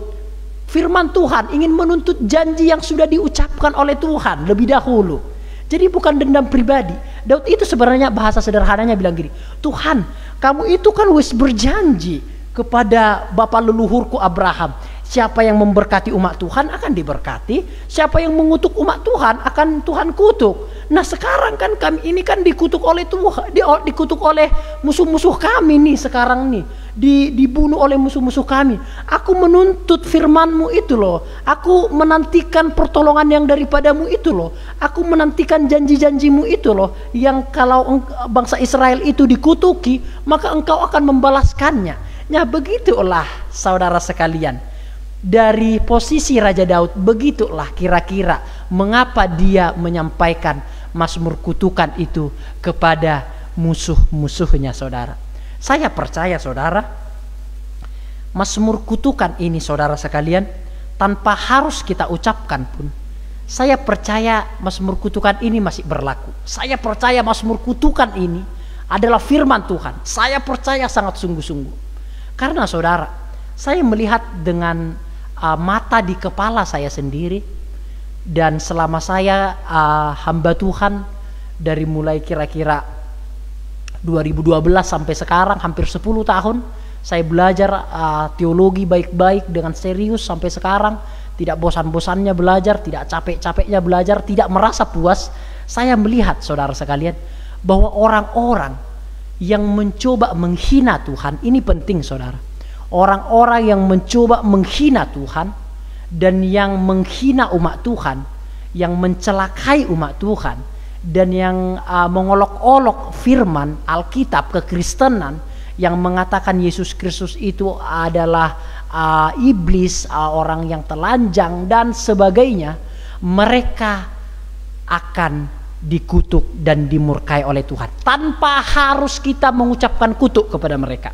firman Tuhan, ingin menuntut janji yang sudah diucapkan oleh Tuhan lebih dahulu. Jadi bukan dendam pribadi. Daud itu sebenarnya bahasa sederhananya bilang gini, Tuhan, kamu itu kan wis berjanji kepada bapak leluhurku Abraham, siapa yang memberkati umat Tuhan akan diberkati, siapa yang mengutuk umat Tuhan akan Tuhan kutuk. Nah sekarang kan kami ini kan dikutuk oleh Tuhan, dikutuk oleh musuh-musuh kami nih sekarang nih, dibunuh oleh musuh-musuh kami. Aku menuntut firman-Mu itu loh, aku menantikan pertolongan yang daripadamu itu loh, aku menantikan janji-janjimu itu loh, yang kalau bangsa Israel itu dikutuki maka engkau akan membalaskannya. Nah begitulah saudara sekalian, dari posisi Raja Daud begitulah kira-kira mengapa dia menyampaikan mazmur kutukan itu kepada musuh-musuhnya saudara. Saya percaya saudara, mazmur kutukan ini saudara sekalian tanpa harus kita ucapkan pun, saya percaya mazmur kutukan ini masih berlaku. Saya percaya mazmur kutukan ini adalah firman Tuhan. Saya percaya sangat sungguh-sungguh. Karena saudara, saya melihat dengan mata di kepala saya sendiri. Dan selama saya hamba Tuhan dari mulai kira-kira 2012 sampai sekarang hampir 10 tahun saya belajar teologi baik-baik dengan serius sampai sekarang, tidak bosan-bosannya belajar, tidak capek-capeknya belajar, tidak merasa puas. Saya melihat saudara sekalian bahwa orang-orang yang mencoba menghina Tuhan, ini penting saudara. Orang-orang yang mencoba menghina Tuhan dan yang menghina umat Tuhan, yang mencelakai umat Tuhan, dan yang mengolok-olok firman Alkitab kekristenan, yang mengatakan Yesus Kristus itu adalah iblis, orang yang telanjang dan sebagainya, mereka akan dikutuk dan dimurkai oleh Tuhan tanpa harus kita mengucapkan kutuk kepada mereka.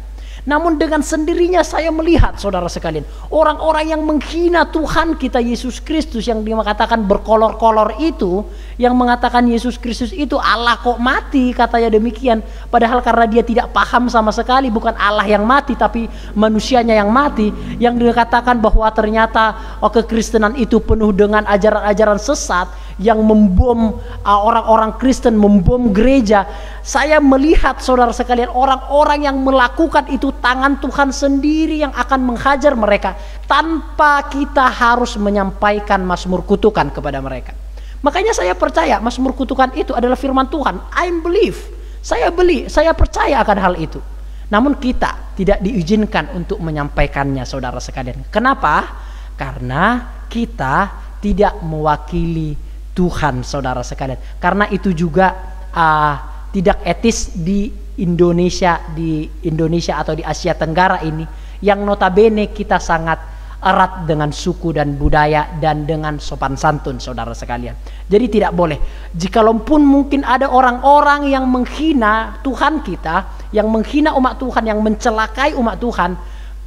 Namun dengan sendirinya saya melihat saudara sekalian, orang-orang yang menghina Tuhan kita Yesus Kristus, yang dikatakan berkolor-kolor itu, yang mengatakan Yesus Kristus itu Allah kok mati, katanya demikian. Padahal karena dia tidak paham sama sekali, bukan Allah yang mati tapi manusianya yang mati. Yang dikatakan bahwa ternyata kekristenan itu penuh dengan ajaran-ajaran sesat yang membom orang-orang Kristen, membom gereja. Saya melihat saudara sekalian, orang-orang yang melakukan itu tangan Tuhan sendiri yang akan menghajar mereka tanpa kita harus menyampaikan mazmur kutukan kepada mereka. Makanya saya percaya mazmur kutukan itu adalah firman Tuhan. I believe, saya percaya akan hal itu. Namun kita tidak diizinkan untuk menyampaikannya saudara sekalian. Kenapa? Karena kita tidak mewakili Tuhan saudara sekalian. Karena itu juga tidak etis di Indonesia atau di Asia Tenggara ini, yang notabene kita sangat erat dengan suku dan budaya dan dengan sopan santun saudara sekalian. Jadi tidak boleh. Jikalaupun mungkin ada orang-orang yang menghina Tuhan kita, yang menghina umat Tuhan, yang mencelakai umat Tuhan,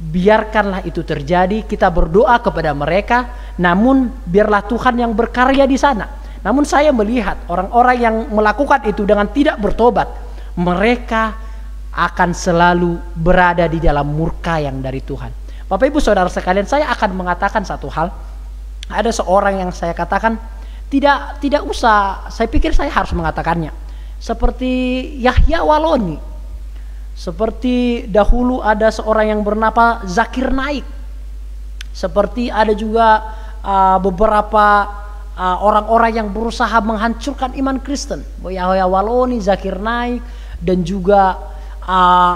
biarkanlah itu terjadi. Kita berdoa kepada mereka, namun biarlah Tuhan yang berkarya di sana. Namun saya melihat orang-orang yang melakukan itu dengan tidak bertobat, mereka akan selalu berada di dalam murka yang dari Tuhan. Bapak Ibu Saudara sekalian, saya akan mengatakan satu hal. Ada seorang yang saya katakan tidak usah, saya pikir saya harus mengatakannya. Seperti Yahya Waloni. Seperti dahulu ada seorang yang bernama Zakir Naik. Seperti ada juga beberapa orang-orang yang berusaha menghancurkan iman Kristen, Yahya Waloni, Zakir Naik, dan juga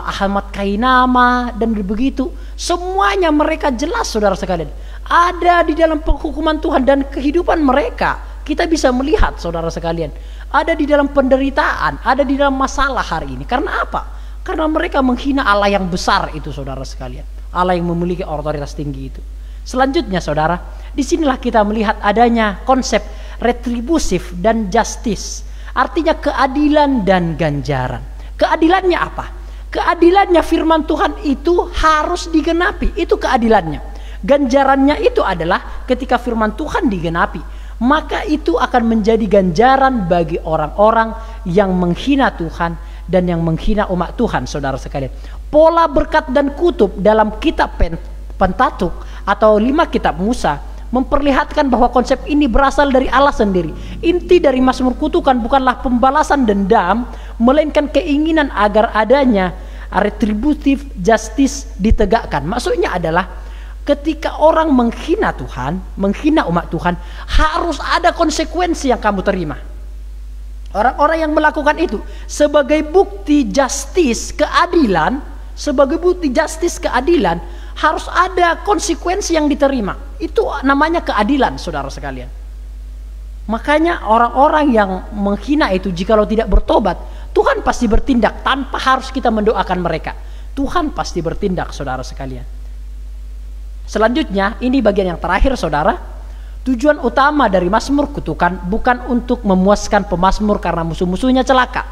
Ahmad Kainama, dan begitu. Semuanya mereka jelas saudara sekalian ada di dalam penghukuman Tuhan, dan kehidupan mereka kita bisa melihat saudara sekalian ada di dalam penderitaan, ada di dalam masalah hari ini. Karena apa? Karena mereka menghina Allah yang besar itu saudara sekalian, Allah yang memiliki otoritas tinggi itu. Selanjutnya saudara, disinilah kita melihat adanya konsep retribusif dan justice, artinya keadilan dan ganjaran. Keadilannya apa? Keadilannya firman Tuhan itu harus digenapi, itu keadilannya. Ganjarannya itu adalah ketika firman Tuhan digenapi, maka itu akan menjadi ganjaran bagi orang-orang yang menghina Tuhan dan yang menghina umat Tuhan saudara sekalian. Pola berkat dan kutub dalam kitab Pentateuch atau 5 kitab Musa memperlihatkan bahwa konsep ini berasal dari Allah sendiri. Inti dari mazmur kutukan bukanlah pembalasan dendam, melainkan keinginan agar adanya retributive justice ditegakkan. Maksudnya adalah ketika orang menghina Tuhan, menghina umat Tuhan, harus ada konsekuensi yang kamu terima. Orang-orang yang melakukan itu sebagai bukti justice keadilan, sebagai bukti justice keadilan, harus ada konsekuensi yang diterima. Itu namanya keadilan saudara sekalian. Makanya orang-orang yang menghina itu, jikalau tidak bertobat, Tuhan pasti bertindak tanpa harus kita mendoakan mereka. Tuhan pasti bertindak saudara sekalian. Selanjutnya, ini bagian yang terakhir saudara. Tujuan utama dari mazmur kutukan bukan untuk memuaskan pemazmur karena musuh-musuhnya celaka,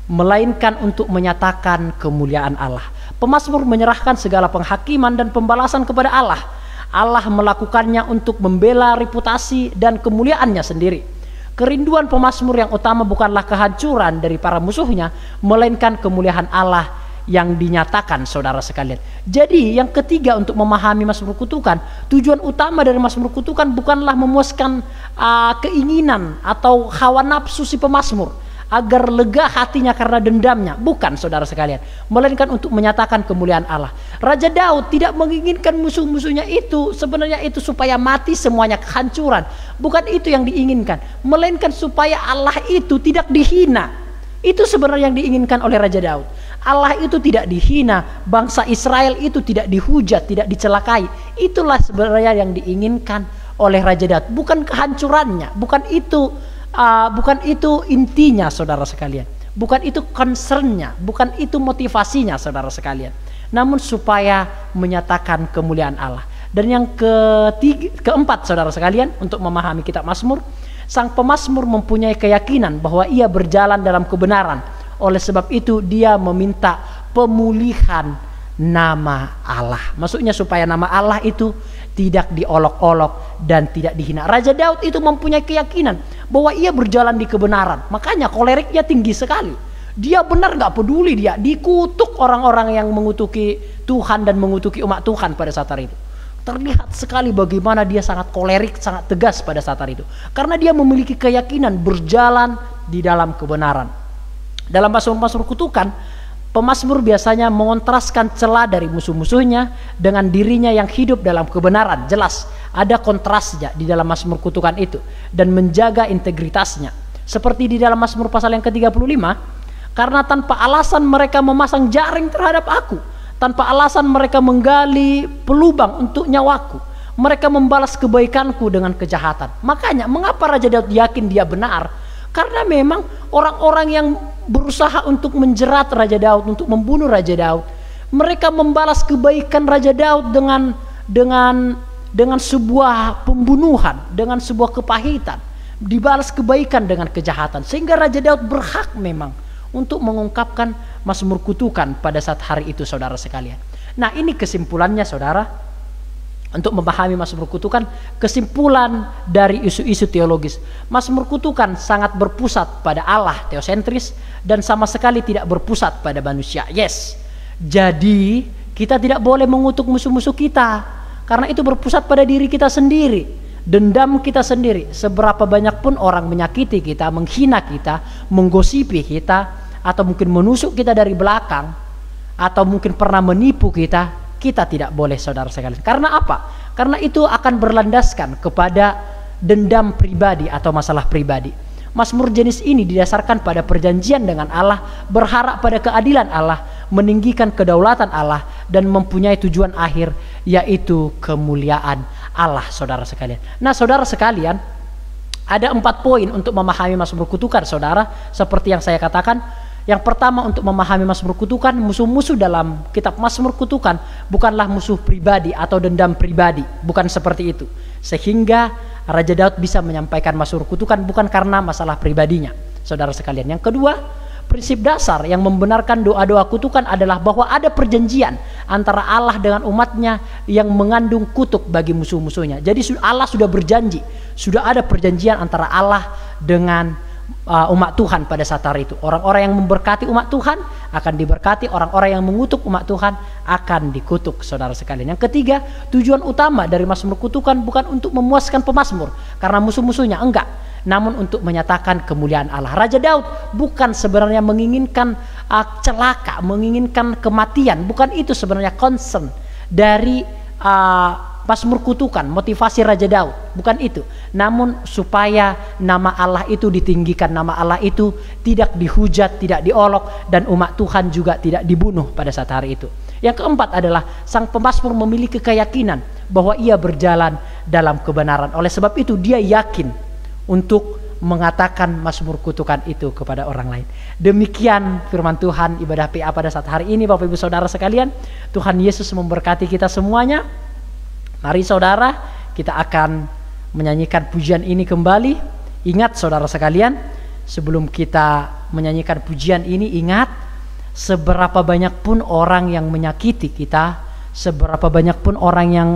melainkan untuk menyatakan kemuliaan Allah. Pemazmur menyerahkan segala penghakiman dan pembalasan kepada Allah. Allah melakukannya untuk membela reputasi dan kemuliaannya sendiri. Kerinduan pemazmur yang utama bukanlah kehancuran dari para musuhnya, melainkan kemuliaan Allah yang dinyatakan saudara sekalian. Jadi yang ketiga untuk memahami mazmur kutukan, tujuan utama dari mazmur kutukan bukanlah memuaskan keinginan atau hawa nafsu si pemazmur agar lega hatinya karena dendamnya, bukan saudara sekalian, melainkan untuk menyatakan kemuliaan Allah. Raja Daud tidak menginginkan musuh-musuhnya itu sebenarnya itu supaya mati semuanya kehancuran, bukan itu yang diinginkan, melainkan supaya Allah itu tidak dihina. Itu sebenarnya yang diinginkan oleh Raja Daud. Allah itu tidak dihina, bangsa Israel itu tidak dihujat, tidak dicelakai. Itulah sebenarnya yang diinginkan oleh Raja Daud, bukan kehancurannya, bukan itu intinya saudara sekalian, bukan itu concernnya, bukan itu motivasinya saudara sekalian, namun supaya menyatakan kemuliaan Allah. Dan yang keempat saudara sekalian, untuk memahami kitab Mazmur, sang pemazmur mempunyai keyakinan bahwa ia berjalan dalam kebenaran. Oleh sebab itu dia meminta pemulihan nama Allah. Maksudnya supaya nama Allah itu tidak diolok-olok dan tidak dihina. Raja Daud itu mempunyai keyakinan bahwa ia berjalan di kebenaran. Makanya koleriknya tinggi sekali. Dia benar gak peduli, dia dikutuk orang-orang yang mengutuki Tuhan dan mengutuki umat Tuhan pada saat itu. Terlihat sekali bagaimana dia sangat kolerik, sangat tegas pada saat itu. Karena dia memiliki keyakinan berjalan di dalam kebenaran. Dalam mazmur-mazmur kutukan, pemazmur biasanya mengontraskan celah dari musuh-musuhnya dengan dirinya yang hidup dalam kebenaran. Jelas ada kontrasnya di dalam mazmur kutukan itu, dan menjaga integritasnya. Seperti di dalam Mazmur pasal yang ke-35, karena tanpa alasan mereka memasang jaring terhadap aku, tanpa alasan mereka menggali pelubang untuk nyawaku, mereka membalas kebaikanku dengan kejahatan. Makanya mengapa Raja Daud yakin dia benar? Karena memang orang-orang yang berusaha untuk menjerat Raja Daud, untuk membunuh Raja Daud, mereka membalas kebaikan Raja Daud dengan sebuah pembunuhan, dengan sebuah kepahitan, dibalas kebaikan dengan kejahatan, sehingga Raja Daud berhak memang untuk mengungkapkan mazmur kutukan pada saat hari itu saudara sekalian. Nah, ini kesimpulannya saudara. Untuk memahami mazmur kutukan, kesimpulan dari isu-isu teologis, mazmur kutukan sangat berpusat pada Allah, teosentris, dan sama sekali tidak berpusat pada manusia. Yes, jadi kita tidak boleh mengutuk musuh-musuh kita, karena itu berpusat pada diri kita sendiri, dendam kita sendiri. Seberapa banyak pun orang menyakiti kita, menghina kita, menggosipi kita, atau mungkin menusuk kita dari belakang, atau mungkin pernah menipu kita tidak boleh saudara sekalian. Karena apa? Karena itu akan berlandaskan kepada dendam pribadi atau masalah pribadi. Mazmur jenis ini didasarkan pada perjanjian dengan Allah, berharap pada keadilan Allah, meninggikan kedaulatan Allah, dan mempunyai tujuan akhir, yaitu kemuliaan Allah saudara sekalian. Nah saudara sekalian, ada 4 poin untuk memahami mazmur kutukan saudara. Seperti yang saya katakan, yang pertama, untuk memahami mazmur kutukan, musuh-musuh dalam kitab mazmur kutukan bukanlah musuh pribadi atau dendam pribadi, bukan seperti itu. Sehingga Raja Daud bisa menyampaikan mazmur kutukan bukan karena masalah pribadinya, saudara sekalian. Yang kedua, prinsip dasar yang membenarkan doa-doa kutukan adalah bahwa ada perjanjian antara Allah dengan umatnya yang mengandung kutuk bagi musuh-musuhnya. Jadi Allah sudah berjanji, sudah ada perjanjian antara Allah dengan umat Tuhan pada saat hari itu. Orang-orang yang memberkati umat Tuhan akan diberkati, orang-orang yang mengutuk umat Tuhan akan dikutuk saudara sekalian. Yang ketiga, tujuan utama dari mazmur kutukan bukan untuk memuaskan pemazmur karena musuh-musuhnya, enggak, namun untuk menyatakan kemuliaan Allah. Raja Daud bukan sebenarnya menginginkan celaka, menginginkan kematian, bukan itu sebenarnya concern dari mazmur kutukan, motivasi Raja Daud, bukan itu. Namun supaya nama Allah itu ditinggikan, nama Allah itu tidak dihujat, tidak diolok, dan umat Tuhan juga tidak dibunuh pada saat hari itu. Yang keempat adalah sang pemazmur memiliki keyakinan bahwa ia berjalan dalam kebenaran. Oleh sebab itu dia yakin untuk mengatakan mazmur kutukan itu kepada orang lain. Demikian firman Tuhan ibadah PA pada saat hari ini Bapak Ibu Saudara sekalian. Tuhan Yesus memberkati kita semuanya. Mari saudara, kita akan menyanyikan pujian ini kembali. Ingat saudara sekalian, sebelum kita menyanyikan pujian ini, ingat seberapa banyak pun orang yang menyakiti kita, seberapa banyak pun orang yang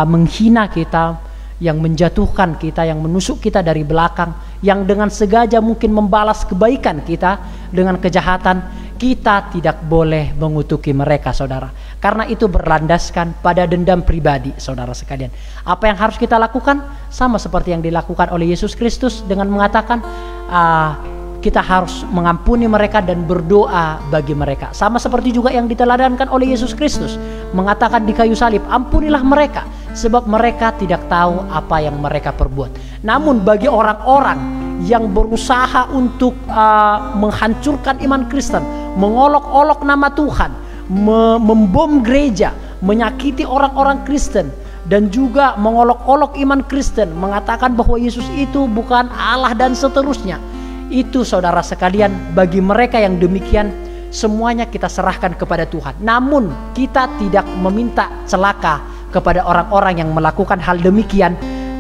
menghina kita, yang menjatuhkan kita, yang menusuk kita dari belakang, yang dengan sengaja mungkin membalas kebaikan kita dengan kejahatan, kita tidak boleh mengutuki mereka saudara, karena itu berlandaskan pada dendam pribadi saudara sekalian. Apa yang harus kita lakukan? Sama seperti yang dilakukan oleh Yesus Kristus dengan mengatakan kita harus mengampuni mereka dan berdoa bagi mereka. Sama seperti juga yang diteladankan oleh Yesus Kristus, mengatakan di kayu salib, ampunilah mereka sebab mereka tidak tahu apa yang mereka perbuat. Namun bagi orang-orang yang berusaha untuk menghancurkan iman Kristen, mengolok-olok nama Tuhan, membom gereja, menyakiti orang-orang Kristen, dan juga mengolok-olok iman Kristen, mengatakan bahwa Yesus itu bukan Allah dan seterusnya. Itu saudara sekalian, bagi mereka yang demikian, semuanya kita serahkan kepada Tuhan. Namun kita tidak meminta celaka kepada orang-orang yang melakukan hal demikian.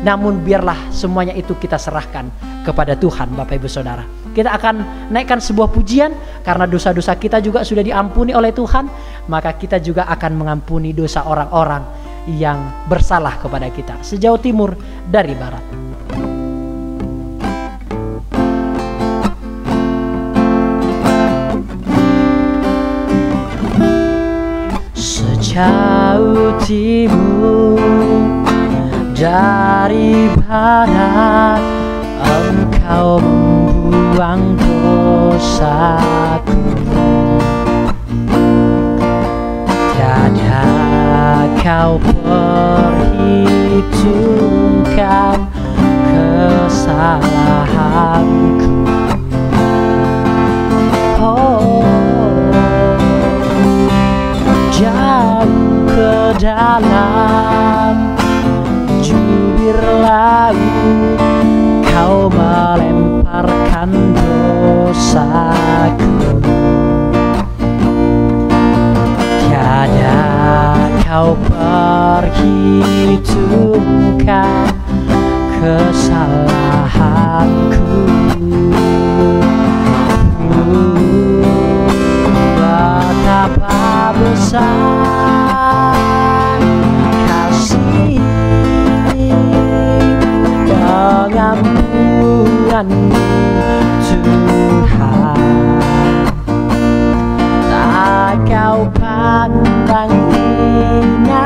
Namun biarlah semuanya itu kita serahkan kepada Tuhan. Bapak Ibu Saudara, kita akan naikkan sebuah pujian. Karena dosa-dosa kita juga sudah diampuni oleh Tuhan, maka kita juga akan mengampuni dosa orang-orang yang bersalah kepada kita, sejauh timur dari barat. Sejauh timur dari barat, Engkau membuang dosaku. Tiada Kau perhitungkan kesalahanku. Jauh ke dalam jubir laut, Kau melemparkan dosaku. Tiada Kau perhitungkan kesalahanku. Betapa besar kasih pengampunan-Mu Tuhan. Tak Kau pandang hina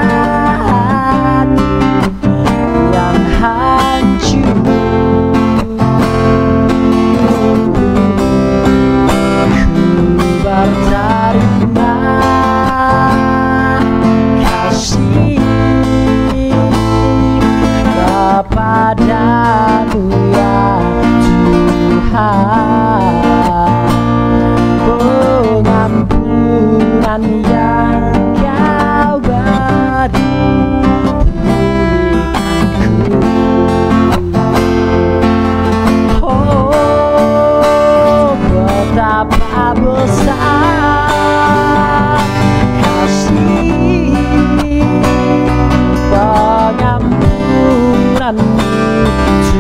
yang hancur. Berterima kasih kepadamu ya Tuhan. Pengampunan yang Kau beri, pulihkanku. Oh, betapa besar kasih pengampunan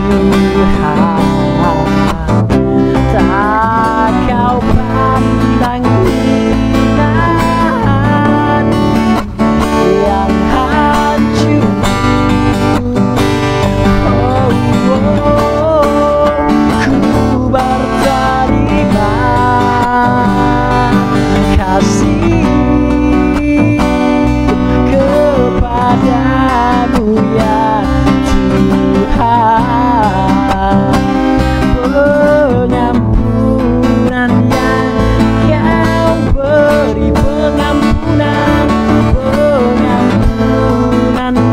Tuhan. Tak Kau pandang hina yang hancur. Oh, ku berterima kasih kepadamu ya Tuhan. Pengampunan yang Kau beri, pengampunan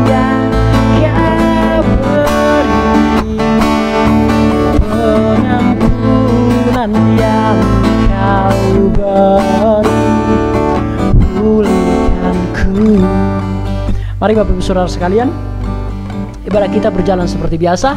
yang Kau beri, pengampunan yang Kau beri, pulihkanku. Mari Bapak Ibu Saudara sekalian, ibadah kita berjalan seperti biasa.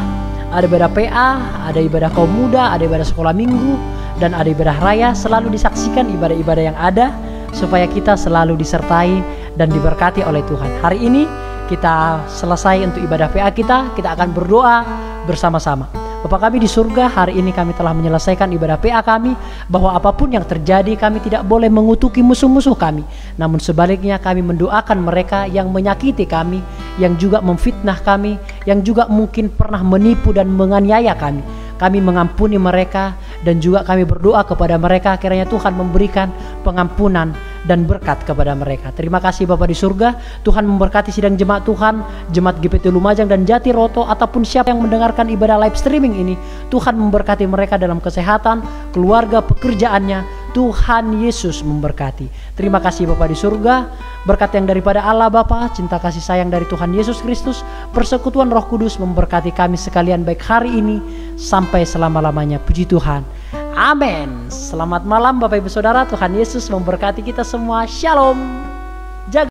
Ada ibadah PA, ada ibadah kaum muda, ada ibadah sekolah minggu, dan ada ibadah raya. Selalu disaksikan ibadah-ibadah yang ada, supaya kita selalu disertai dan diberkati oleh Tuhan. Hari ini kita selesai untuk ibadah PA kita akan berdoa bersama-sama. Bapa kami di surga, hari ini kami telah menyelesaikan ibadah PA kami, bahwa apapun yang terjadi kami tidak boleh mengutuki musuh-musuh kami, namun sebaliknya kami mendoakan mereka yang menyakiti kami, yang juga memfitnah kami, yang juga mungkin pernah menipu dan menganiaya kami. Kami mengampuni mereka dan juga kami berdoa kepada mereka kiranya Tuhan memberikan pengampunan dan berkat kepada mereka. Terima kasih Bapa di surga. Tuhan memberkati sidang jemaat Tuhan, jemaat GPT Lumajang dan Jati Roto, ataupun siapa yang mendengarkan ibadah live streaming ini. Tuhan memberkati mereka dalam kesehatan, keluarga, pekerjaannya. Tuhan Yesus memberkati. Terima kasih Bapa di surga. Berkat yang daripada Allah Bapa, cinta kasih sayang dari Tuhan Yesus Kristus, persekutuan Roh Kudus memberkati kami sekalian baik hari ini sampai selama-lamanya. Puji Tuhan. Amin. Selamat malam Bapak Ibu Saudara, Tuhan Yesus memberkati kita semua. Shalom. Jaga